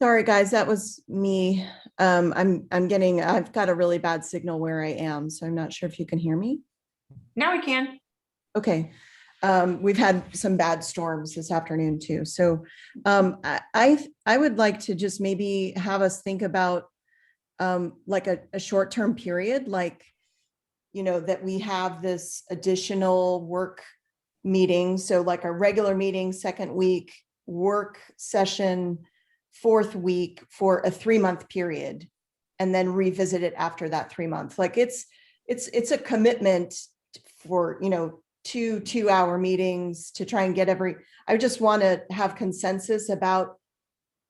Sorry, guys, that was me. I've got a really bad signal where I am, so I'm not sure if you can hear me. Now we can. Okay. We've had some bad storms this afternoon too. So I would like to just maybe have us think about like a short-term period, like, that we have this additional work meeting. So like a regular meeting, second week, work session, fourth week for a 3-month period, and then revisit it after that 3-month. Like it's a commitment for, 2 2-hour meetings to try and get I just want to have consensus about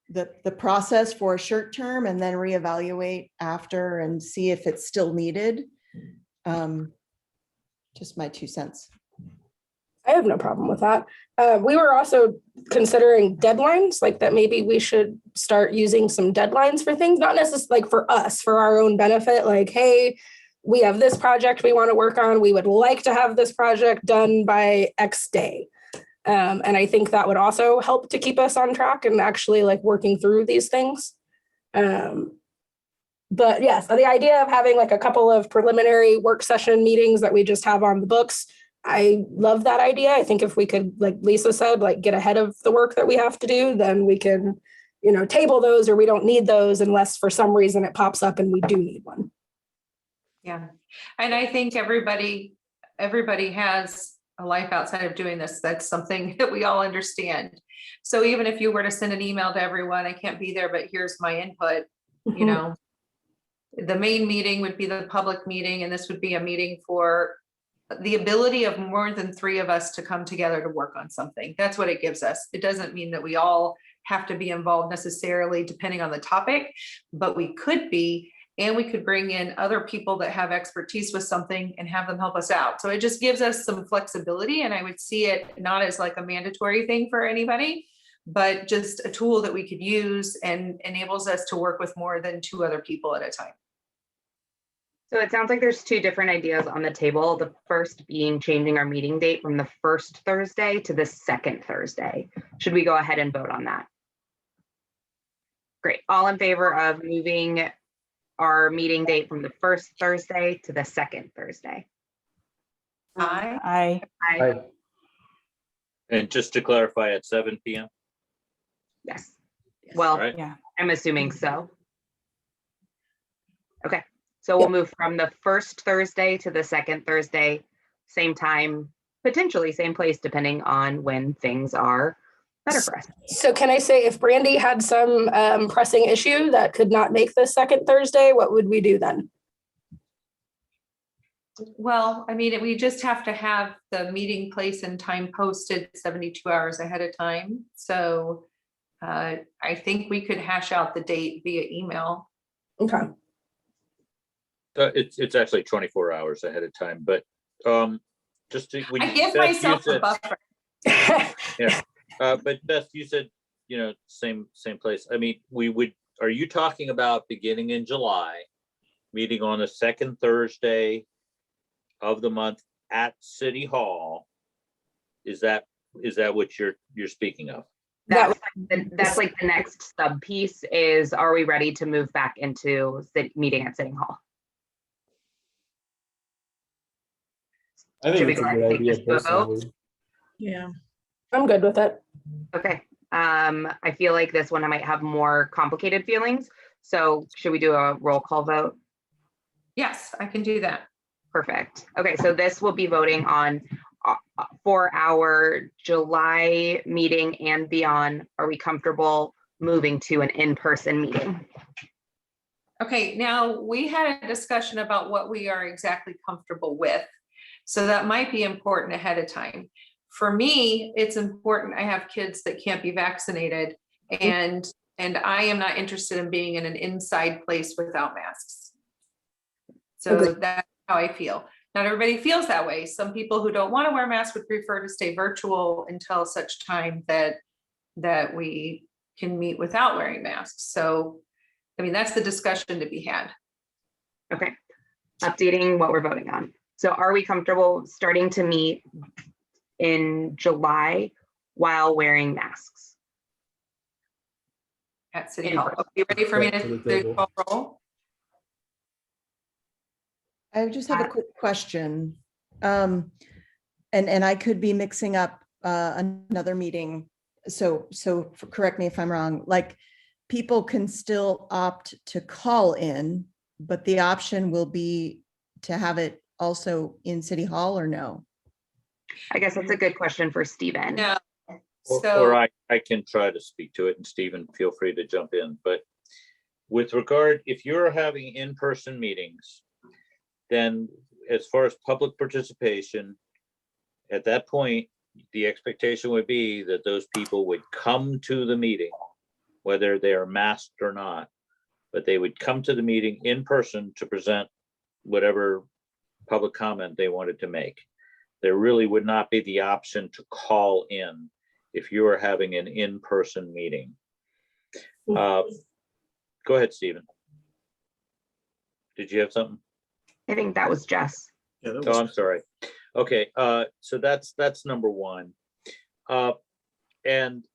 the process for a short term and then reevaluate after and see if it's still needed. Just my 2 cents. I have no problem with that. We were also considering deadlines, like that maybe we should start using some deadlines for things, not necessarily like for us, for our own benefit, like, hey, we have this project we want to work on. We would like to have this project done by X day. And I think that would also help to keep us on track and actually like working through these things. But yes, the idea of having like a couple of preliminary work session meetings that we just have on the books, I love that idea. I think if we could, like Lisa said, like get ahead of the work that we have to do, then we can, table those, or we don't need those unless for some reason it pops up and we do need one. Yeah. And I think everybody has a life outside of doing this. That's something that we all understand. So even if you were to send an email to everyone, I can't be there, but here's my input, the main meeting would be the public meeting, and this would be a meeting for the ability of more than 3 of us to come together to work on something. That's what it gives us. It doesn't mean that we all have to be involved necessarily depending on the topic, but we could be, and we could bring in other people that have expertise with something and have them help us out. So it just gives us some flexibility, and I would see it not as like a mandatory thing for anybody, but just a tool that we could use and enables us to work with more than 2 other people at a time. So it sounds like there's 2 different ideas on the table. The first being changing our meeting date from the first Thursday to the second Thursday. Should we go ahead and vote on that? Great. All in favor of moving our meeting date from the first Thursday to the second Thursday? Aye. Aye. And just to clarify, at 7 p.m.? Yes. Well, Right. Yeah. I'm assuming so. Okay. So we'll move from the first Thursday to the second Thursday, same time, potentially same place, depending on when things are better for us. So can I say, if Brandy had some pressing issue that could not make the second Thursday, what would we do then? Well, I mean, we just have to have the meeting place and time posted 72 hours ahead of time. So I think we could hash out the date via email. Okay. It's actually 24 hours ahead of time, but just to, when I you- give Beth, you myself a said- buffer. Yeah, but Beth, you said, same place. I mean, are you talking about beginning in July, meeting on the second Thursday of the month at City Hall? Is that what you're speaking of? That's like the next sub piece is, are we ready to move back into meeting at City Hall? I think Should we it's a go ahead good and take idea this to a vote? personally. Yeah. I'm good with it. Okay. I feel like this one I might have more complicated feelings. So should we do a roll call vote? Yes, I can do that. Perfect. Okay, so this will be voting on for our July meeting and beyond. Are we comfortable moving to an in-person meeting? Okay, now we had a discussion about what we are exactly comfortable with. So that might be important ahead of time. For me, it's important. I have kids that can't be vaccinated, and I am not interested in being in an inside place without masks. So that's how I feel. Not everybody feels that way. Some people who don't want to wear masks would prefer to stay virtual until such time that we can meet without wearing masks. So, I mean, that's the discussion to be had. Okay, updating what we're voting on. So are we comfortable starting to meet in July while wearing masks. At City In Hall. person. Are you ready for me Back to the to table. call roll? I just have a quick question. And I could be mixing up another meeting. So correct me if I'm wrong, like people can still opt to call in, but the option will be to have it also in City Hall or no? I guess that's a good question for Stephen. No. Or So, I can try to speak to it, and Stephen, feel free to jump in. But with regard, if you're having in-person meetings, then as far as public participation, at that point, the expectation would be that those people would come to the meeting, whether they are masked or not, but they would come to the meeting in person to present whatever public comment they wanted to make. There really would not be the option to call in if you are having an in-person meeting. Go ahead, Stephen. Did you have something? I think that was Jess. Yeah, that Oh, was, I'm sorry. Okay, so that's number one. And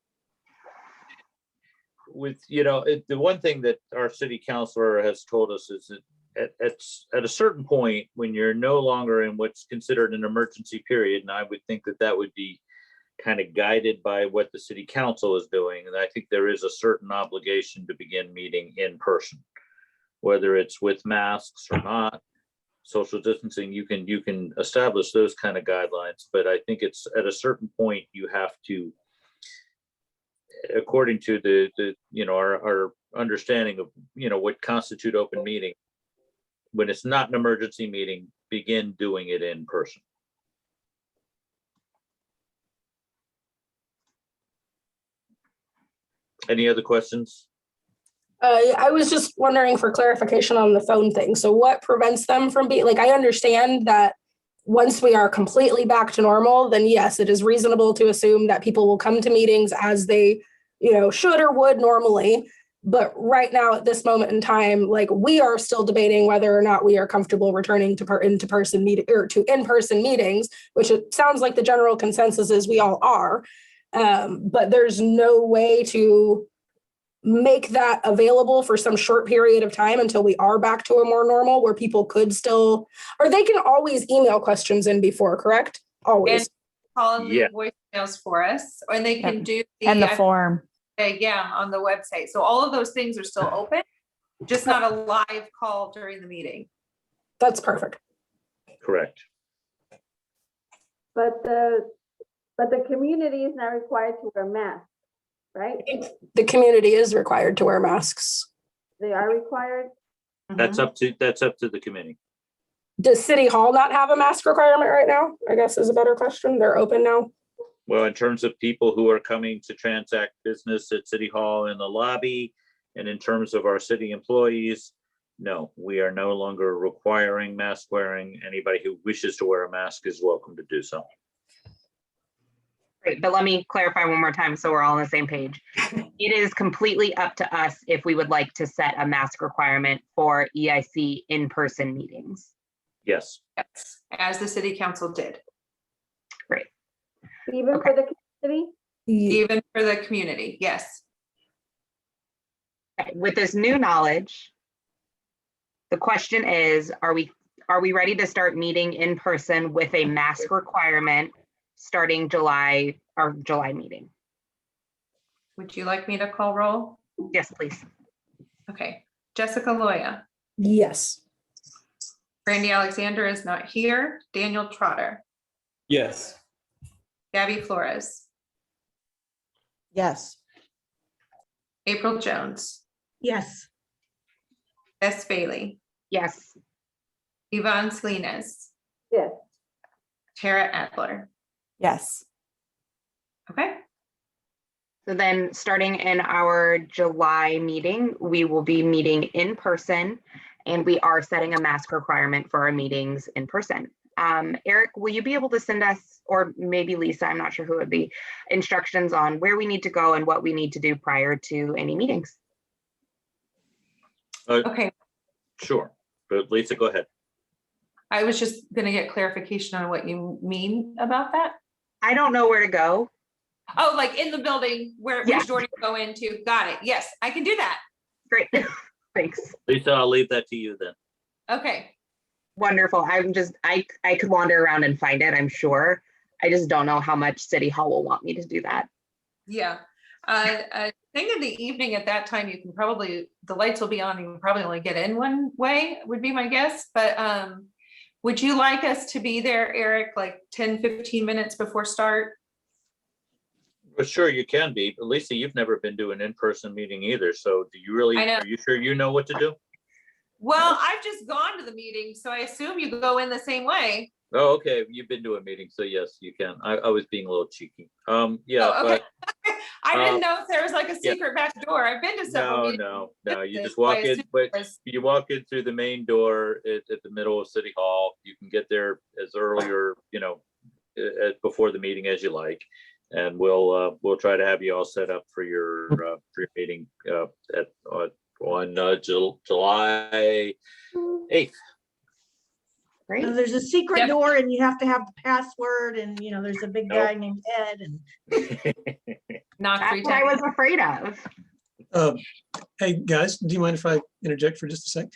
with, the one thing that our city councilor has told us is that at a certain point, when you're no longer in what's considered an emergency period, and I would think that that would be kind of guided by what the city council is doing, and I think there is a certain obligation to begin meeting in person, whether it's with masks or not. Social distancing, you can establish those kind of guidelines, but I think it's at a certain point you have to, according to the our understanding of what constitute open meeting, when it's not an emergency meeting, begin doing it in person. Any other questions? I was just wondering for clarification on the phone thing. So what prevents them from being, like, I understand that once we are completely back to normal, then yes, it is reasonable to assume that people will come to meetings as they, should or would normally. But right now, at this moment in time, like, we are still debating whether or not we are comfortable returning to in-person meetings, which it sounds like the general consensus is we all are. But there's no way to make that available for some short period of time until we are back to a more normal, where people could still, or they can always email questions in before, correct? Always. and call and leave voicemails for us, and they can do And the form. on the website. So all of those things are still open, just not a live call during the meeting. That's perfect. Correct. But the community is not required to wear masks, right? The community is required to wear masks. They are required. That's up to the committee. Does City Hall not have a mask requirement right now? I guess is a better question. They're open now. Well, in terms of people who are coming to transact business at City Hall in the lobby, and in terms of our city employees, no, we are no longer requiring mask wearing. Anybody who wishes to wear a mask is welcome to do so. Great, but let me clarify one more time so we're all on the same page. It is completely up to us if we would like to set a mask requirement for EIC in-person meetings. Yes. Yes, as the city council did, Even Okay. for the community? even for the community. Yes. Okay, with this new knowledge, the question is, are we ready to start meeting in person with a mask requirement starting our July meeting? Would you like me to call roll? Yes, please. Okay. Jessica Loya. Yes. Brandy Alexander is not here. Daniel Trotter. Yes. Gabby Flores. Yes. April Jones. Yes. Bess Bailey. Yes. Yvonne Salinas. Yes. Tara Adler. Yes. Okay. So then starting in our July meeting, we will be meeting in person, and we are setting a mask requirement for our meetings in person. Eric, will you be able to send us, or maybe Lisa, I'm not sure who it would be, instructions on where we need to go and what we need to do prior to any meetings? Okay. Sure, but Lisa, go ahead. I was just going to get clarification on what you mean about that. I don't know where to go. Oh, like in the building where Yeah. which door do you go into? Got it. Yes, I can do that. Great. Thanks. Lisa, I'll leave that to you then. Okay. Wonderful. I could wander around and find it, I'm sure. I just don't know how much City Hall will want me to do that. Yeah. I think in the evening at that time, you can probably, the lights will be on, you can probably only get in one way, would be my guess. But would you like us to be there, Eric, like 10, 15 minutes before start? Well, sure, you can be, but Lisa, you've never been to an in-person meeting either, so do you really, I know. are you sure you know what to do? Well, I've just gone to the meeting, so I assume you go in the same way. Oh, okay, you've been to a meeting, so yes, you can. I was being a little cheeky. Yeah, Oh, okay. but I didn't know if there was like a yeah. secret back door. I've been to several meetings. No, you just So I walk in, assume but it was- you walk in through the main door at the middle of City Hall. You can get there as early or, before the meeting as you like. And we'll try to have you all set up for your meeting on July 8th. Great. So there's a secret Yep. door and you have to have the password and, there's a big guy named Ed and Knock That's 3 what I times. was afraid of. Hey, guys, do you mind if I interject for just a sec?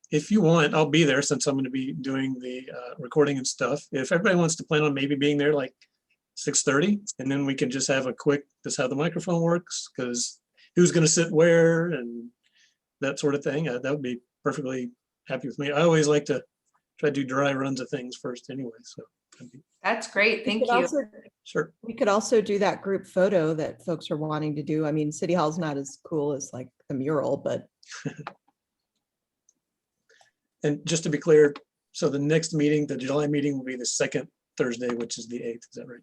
If you want, I'll be there since I'm going to be doing the recording and stuff. If everybody wants to plan on maybe being there like 6:30, and then we can just have a quick, just how the microphone works, because who's going to sit where and that sort of thing. That would be perfectly happy with me. I always like to try to do dry runs of things first anyway, so. That's great. We Thank could you. also- Sure. We could also do that group photo that folks are wanting to do. I mean, City Hall's not as cool as like the mural, but And just to be clear, so the next meeting, the July meeting will be the second Thursday, which is the 8th. Is that right?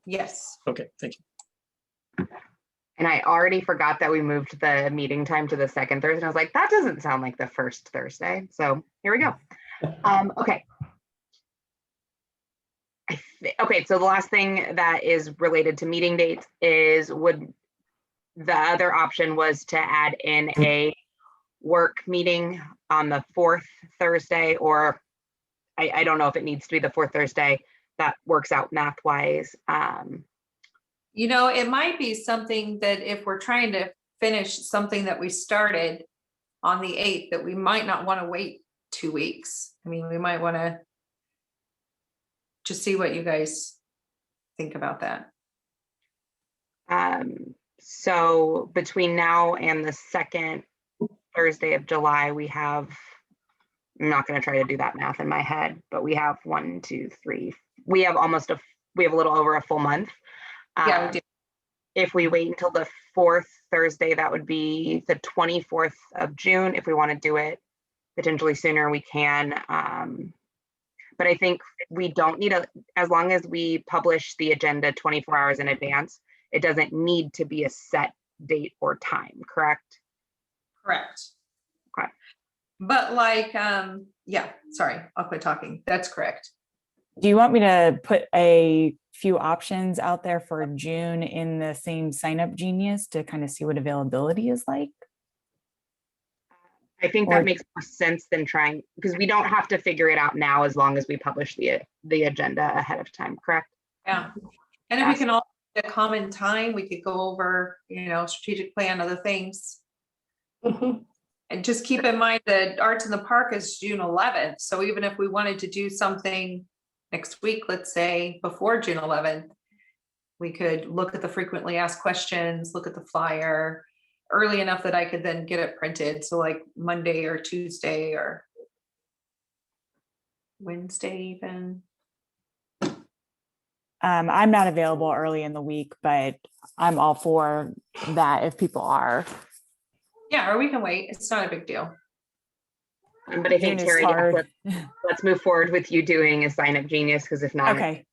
Yes. Okay, thank you. And I already forgot that we moved the meeting time to the second Thursday. I was like, that doesn't sound like the first Thursday. So here we go. Okay. Okay, so the last thing that is related to meeting dates is the other option was to add in a work meeting on the fourth Thursday, or I don't know if it needs to be the fourth Thursday. That works out math wise. It might be something that if we're trying to finish something that we started on the 8th, that we might not want to wait 2 weeks. I mean, we might want to just see what you guys think about that. So between now and the second Thursday of July, we have, I'm not going to try to do that math in my head, but we have 1, 2, 3. We have we have a little over a full month. Yeah, we do. If we wait until the fourth Thursday, that would be the 24th of June. If we want to do it potentially sooner, we can. But I think we don't need as long as we publish the agenda 24 hours in advance, it doesn't need to be a set date or time, correct? Correct. Okay. But yeah, sorry, I'll quit talking. That's correct. Do you want me to put a few options out there for June in the same sign up Genius to kind of see what availability is like? I think that makes more sense than trying, because we don't have to figure it out now as long as we publish the agenda ahead of time, correct? Yeah. And if we can all a common time, we could go over, strategic plan, other things. Mhm. And just keep in mind that Arts in the Park is June 11th. So even if we wanted to do something next week, let's say before June 11th, we could look at the frequently asked questions, look at the flyer early enough that I could then get it printed. So like Monday or Tuesday or Wednesday even. I'm not available early in the week, but I'm all for that if people are. Yeah, or we can wait. It's not a big deal. But I think, June is Terry, hard. let's move forward with you doing a sign up Genius, because if not, Okay,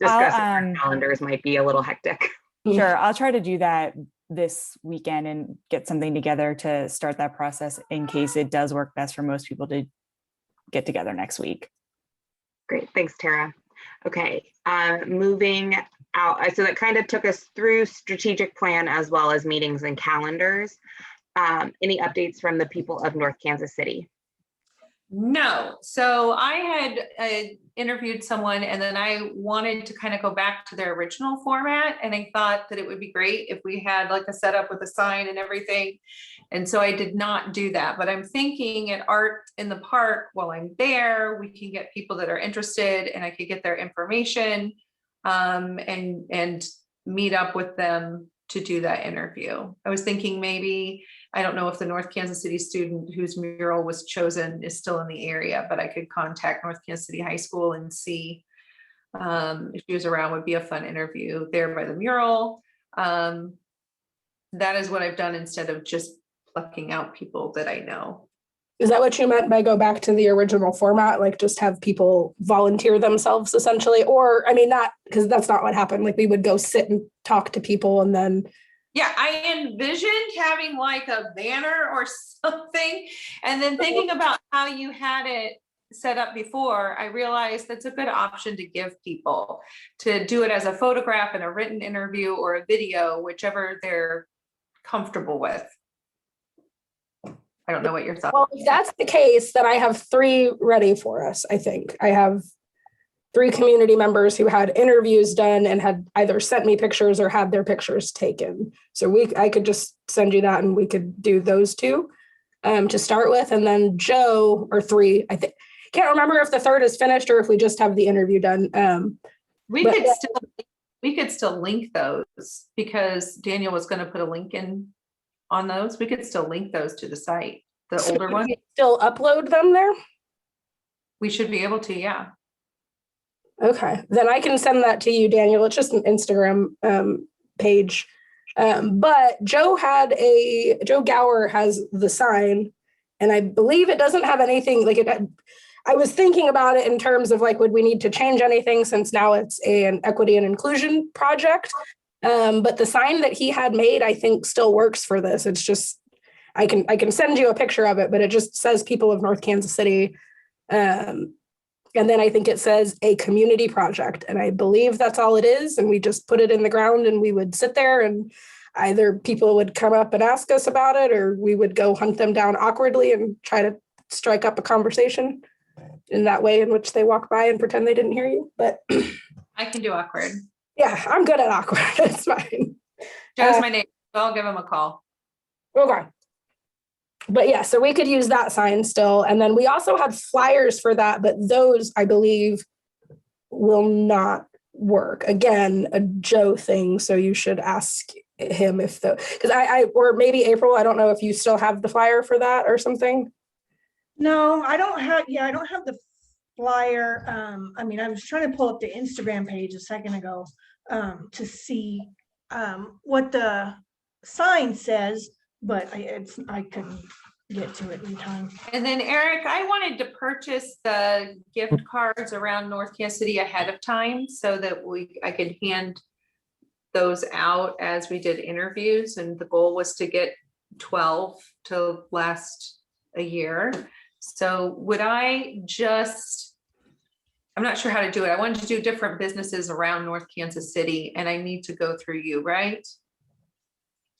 discussing our I'll, calendars might be a little hectic. sure. I'll try to do that this weekend and get something together to start that process in case it does work best for most people to get together next week. Great, thanks, Tara. Okay, moving out. So that kind of took us through strategic plan as well as meetings and calendars. Any updates from the people of North Kansas City? No, so I had interviewed someone and then I wanted to kind of go back to their original format. And I thought that it would be great if we had like a setup with a sign and everything. And so I did not do that, but I'm thinking at Art in the Park, while I'm there, we can get people that are interested and I could get their information and meet up with them to do that interview. I was thinking maybe, I don't know if the North Kansas City student whose mural was chosen is still in the area, but I could contact North Kansas City High School and see if she was around. Would be a fun interview there by the mural. That is what I've done instead of just plucking out people that I know. Is that what you meant by go back to the original format? Like just have people volunteer themselves essentially? Or, I mean, not, because that's not what happened. Like we would go sit and talk to people and then. Yeah, I envisioned having like a banner or something. And then thinking about how you had it set up before, I realized that's a good option to give people to do it as a photograph and a written interview or a video, whichever they're comfortable with. I don't know what your thoughts. Well, if that's the case, then I have 3 ready for us. I think I have 3 community members who had interviews done and had either sent me pictures or had their pictures taken. So I could just send you that and we could do those 2 to start with. And then Joe, or 3, I think, can't remember if the 3rd is finished or if we just have the interview done. We could still link those because Daniel was going to put a link in on those. We could still link those to the site, the older one. Still upload them there? We should be able to, yeah. Okay, then I can send that to you, Daniel. It's just an Instagram page. But Joe Gower has the sign, and I believe it doesn't have anything like it. I was thinking about it in terms of like, would we need to change anything since now it's an equity and inclusion project? But the sign that he had made, I think still works for this. It's just, I can send you a picture of it, but it just says people of North Kansas City. And then I think it says a community project. And I believe that's all it is. And we just put it in the ground and we would sit there and either people would come up and ask us about it, or we would go hunt them down awkwardly and try to strike up a conversation in that way in which they walk by and pretend they didn't hear you. But I can do awkward. Yeah, I'm good at awkward. It's fine. Joe's my name, so I'll give him a call. Okay. But yeah, so we could use that sign still. And then we also had flyers for that, but those I believe will not work. Again, a Joe thing. So you should ask him if because or maybe April, I don't know if you still have the flyer for that or something. No, I don't have the flyer. I mean, I was trying to pull up the Instagram page a second ago to see what the sign says, but I couldn't get to it in time. And then Eric, I wanted to purchase the gift cards around North Kansas City ahead of time so that I could hand those out as we did interviews. And the goal was to get 12 to last a year. So I'm not sure how to do it. I wanted to do different businesses around North Kansas City and I need to go through you, right?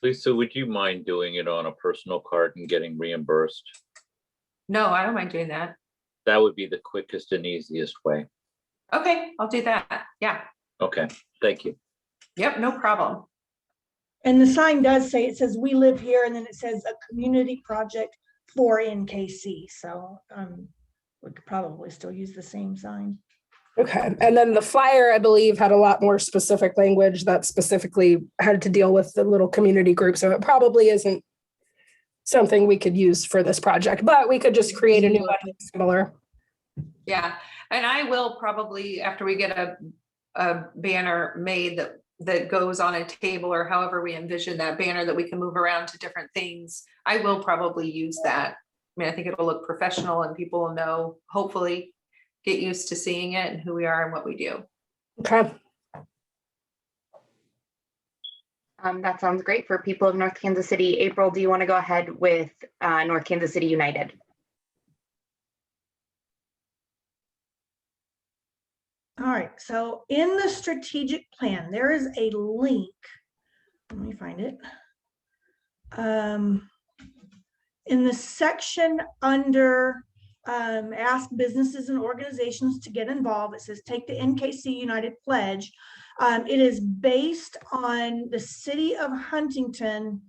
Lisa, would you mind doing it on a personal card and getting reimbursed? No, I don't mind doing that. That would be the quickest and easiest way. Okay, I'll do that. Yeah. Okay, thank you. Yep, no problem. And the sign does say, it says we live here, and then it says a community project for NKC. So we could probably still use the same sign. Okay. And then the flyer, I believe, had a lot more specific language that specifically had to deal with the little community group. So it probably isn't something we could use for this project, but we could just create a new one similar. Yeah. And I will probably, after we get a banner made that goes on a table or however we envision that banner that we can move around to different things, I will probably use that. I mean, I think it'll look professional and people will know, hopefully, get used to seeing it and who we are and what we do. Okay. That sounds great for people of North Kansas City. April, do you want to go ahead with North Kansas City United? All right, so in the strategic plan, there is a link. Let me find it. In the section under ask businesses and organizations to get involved. It says, take the NKC United Pledge. It is based on the city of Huntington,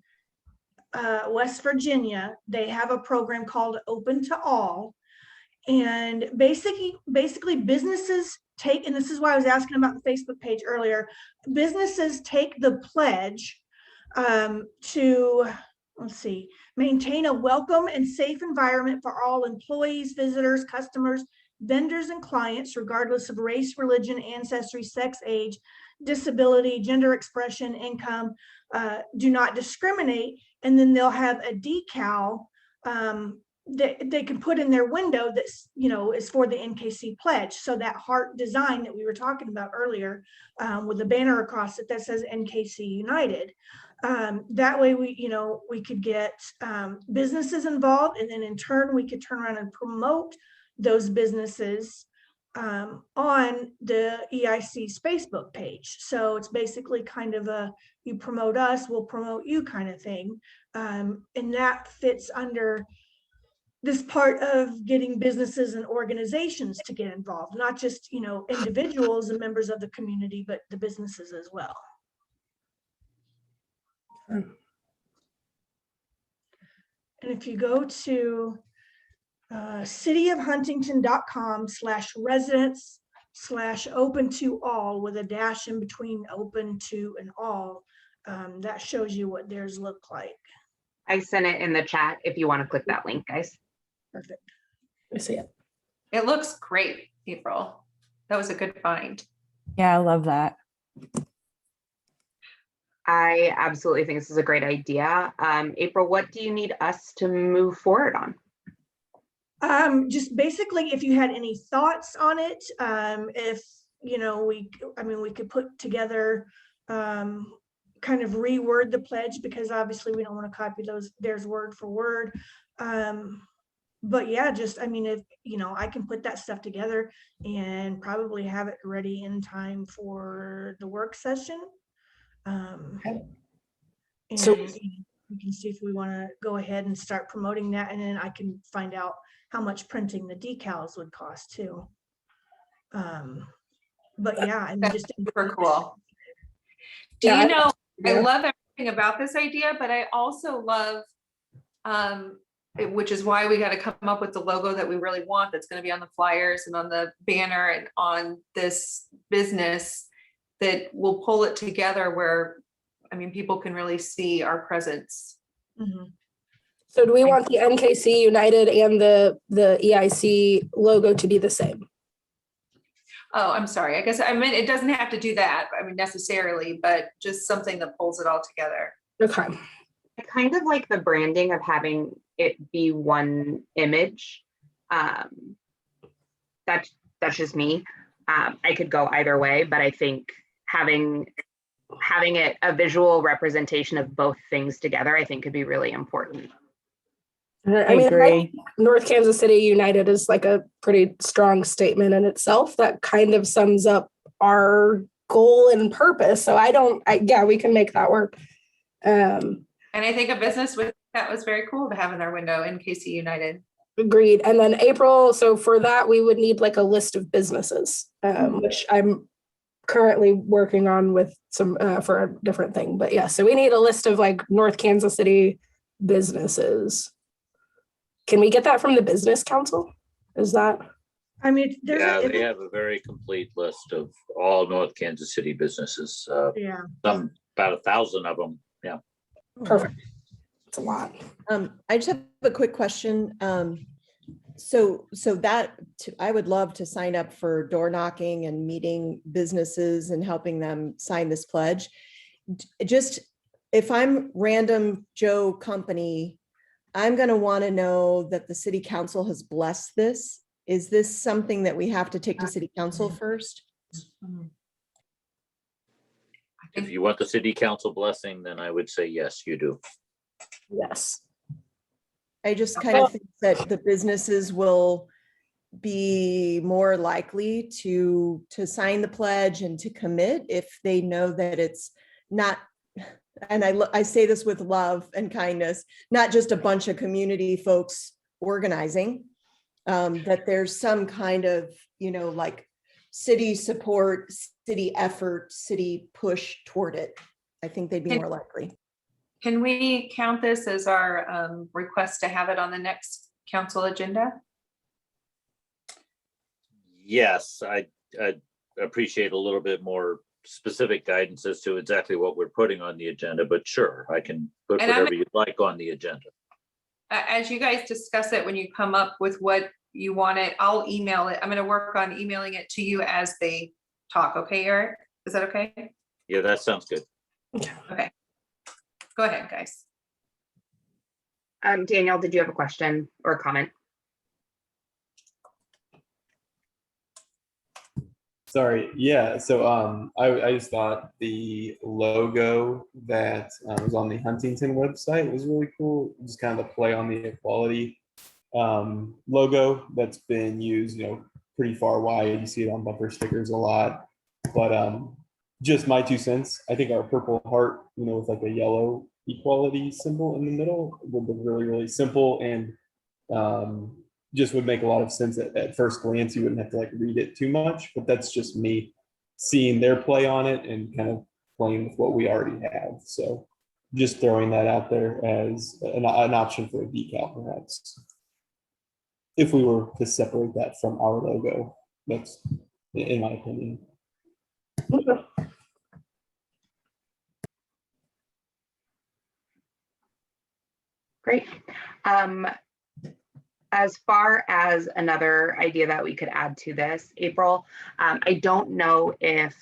West Virginia. They have a program called Open to All. And basically businesses take, and this is why I was asking about the Facebook page earlier, businesses take the pledge to, let's see, maintain a welcome and safe environment for all employees, visitors, customers, vendors, and clients, regardless of race, religion, ancestry, sex, age, disability, gender expression, income, do not discriminate. And then they'll have a decal that they can put in their window that's, you know, is for the NKC pledge. So that heart design that we were talking about earlier, with the banner across it that says NKC United. That way we, you know, we could get businesses involved, and then in turn we could turn around and promote those businesses on the EIC's Facebook page. So it's basically kind of a, you promote us, we'll promote you kind of thing. And that fits under this part of getting businesses and organizations to get involved, not just, you know, individuals and members of the community, but the businesses as well. And if you go to cityofhuntington.com/residents/open to all with a dash in between open to and all, that shows you what theirs look like. I sent it in the chat if you want to click that link, guys. Perfect. I see it. It looks great, April. That was a good find. Yeah, I love that. I absolutely think this is a great idea. April, what do you need us to move forward on? Just basically, if you had any thoughts on it, if, you know, we could put together, kind of reword the pledge, because obviously we don't want to copy theirs word for word. But yeah, just, I mean, if, you know, I can put that stuff together and probably have it ready in time for the work session. And So- we can see if we want to go ahead and start promoting that, and then I can find out how much printing the decals would cost too. But yeah, I mean, just Super cool. Do Yeah, you know, I yeah. love everything about this idea, but I also love, which is why we got to come up with the logo that we really want, that's going to be on the flyers and on the banner and on this business, that will pull it together where, I mean, people can really see our presence. Mhm. So do we want the NKC United and the EIC logo to be the same? Oh, I'm sorry. I guess, I mean, it doesn't have to do that, I mean, necessarily, but just something that pulls it all together. Okay. I kind of like the branding of having it be one image. That's just me. I could go either way, but I think having it a visual representation of both things together, I think could be really important. I mean, agree. North Kansas City United is like a pretty strong statement in itself that kind of sums up our goal and purpose. So yeah, we can make that work. And I think a business with that was very cool to have in our window, NKC United. Agreed. And then April, so for that, we would need like a list of businesses, which I'm currently working on with some for a different thing. But yeah, so we need a list of like North Kansas City businesses. Can we get that from the business council? Is that? I mean, there's Yeah, they have a very complete list of all North Kansas City businesses. yeah. Some about 1,000 of them. Yeah. Perfect. It's a lot. I just have a quick question. So I would love to sign up for door knocking and meeting businesses and helping them sign this pledge. Just if I'm random Joe company, I'm going to want to know that the city council has blessed this. Is this something that we have to take to city council first? If you want the city council blessing, then I would say yes, you do. Yes. I just kind of think that the businesses will be more likely to sign the pledge and to commit if they know that it's not, and I say this with love and kindness, not just a bunch of community folks organizing, that there's some kind of, like city support, city effort, city push toward it. I think they'd be more likely. Can we count this as our request to have it on the next council agenda? Yes, I appreciate a little bit more specific guidance as to exactly what we're putting on the agenda, but sure, I can put And whatever you'd like on the agenda. As you guys discuss it, when you come up with what you want it, I'll email it. I'm going to work on emailing it to you as they talk. Okay, Eric? Is that okay? Yeah, that sounds good. Okay. Go ahead, guys. Daniel, did you have a question or a comment? Sorry, yeah, so I just thought the logo that was on the Huntington website was really cool. Just kind of the play on the equality logo that's been used, pretty far wide. You see it on bumper stickers a lot. But just my 2 cents, I think our purple heart, with like a yellow equality symbol in the middle would look really, really simple and just would make a lot of sense at first glance. You wouldn't have to like read it too much, but that's just me seeing their play on it and kind of playing with what we already have. So just throwing that out there as an option for a decal, perhaps. If we were to separate that from our logo, that's in my opinion. Great. As far as another idea that we could add to this, April, I don't know if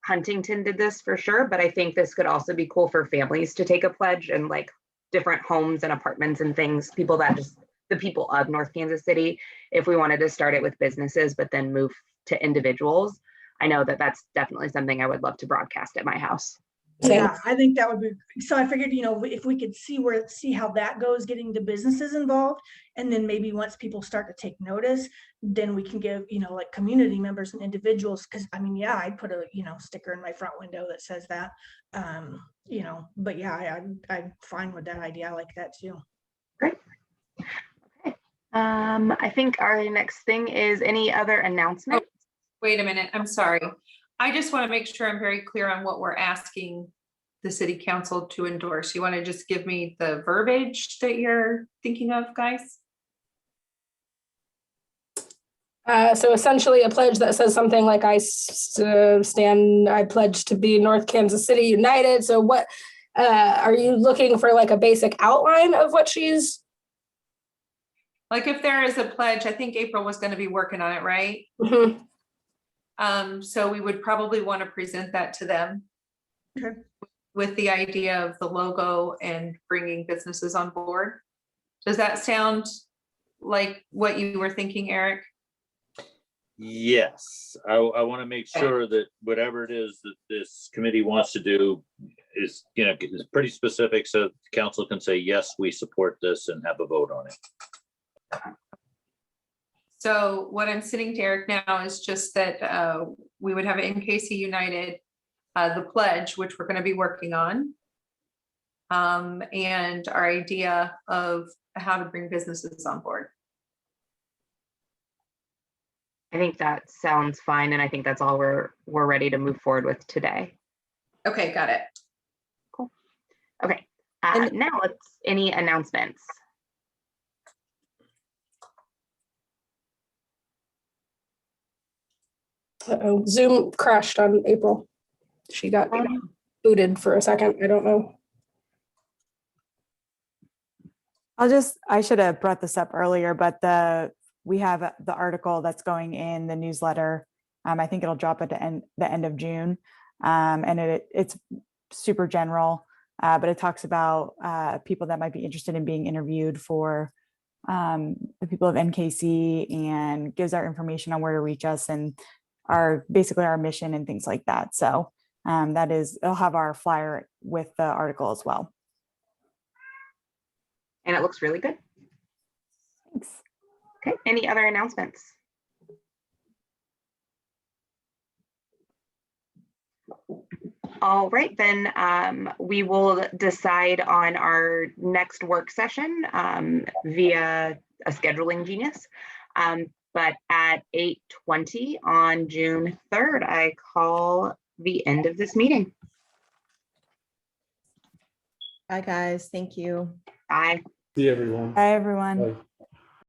Huntington did this for sure, but I think this could also be cool for families to take a pledge and like different homes and apartments and things, people that just, the people of North Kansas City, if we wanted to start it with businesses, but then move to individuals. I know that that's definitely something I would love to broadcast at my house. Yeah, I think that would be, so I figured, if we could see how that goes, getting the businesses involved. And then maybe once people start to take notice, then we can give, like community members and individuals, because yeah, I'd put a, sticker in my front window that says that, but yeah, I'm fine with that idea. I like that too. Great. Okay. I think our next thing is any other announcements? Oh, wait a minute. I'm sorry. I just want to make sure I'm very clear on what we're asking the city council to endorse. You want to just give me the verbiage that you're thinking of, guys? So essentially a pledge that says something like I pledge to be North Kansas City United. So what, are you looking for like a basic outline of what she's? Like if there is a pledge, I think April was going to be working on it, right? Mm-hmm. So we would probably want to present that to them. Okay. With the idea of the logo and bringing businesses on board. Does that sound like what you were thinking, Eric? Yes, I want to make sure that whatever it is that this committee wants to do is, is pretty specific so the council can say, yes, we support this and have a vote on it. So what I'm sitting to Eric now is just that we would have NKC United, the pledge, which we're going to be working on, and our idea of how to bring businesses on board. I think that sounds fine, and I think that's all we're ready to move forward with today. Okay, got it. Cool. Okay, now let's any announcements. Uh-oh, Zoom crashed on April. She got booted for a second. I don't know. I should have brought this up earlier, but we have the article that's going in the newsletter. I think it'll drop at the end of June. And it's super general, but it talks about people that might be interested in being interviewed for the people of NKC and gives our information on where to reach us and basically our mission and things like that. So it'll have our flyer with the article as well. And it looks really good. Thanks. Okay, any other announcements? All right, then we will decide on our next work session via a scheduling genius. But at 8:20 on June 3rd, I call the end of this meeting. Bye, guys. Thank you. Bye. See everyone. Bye, everyone. Bye.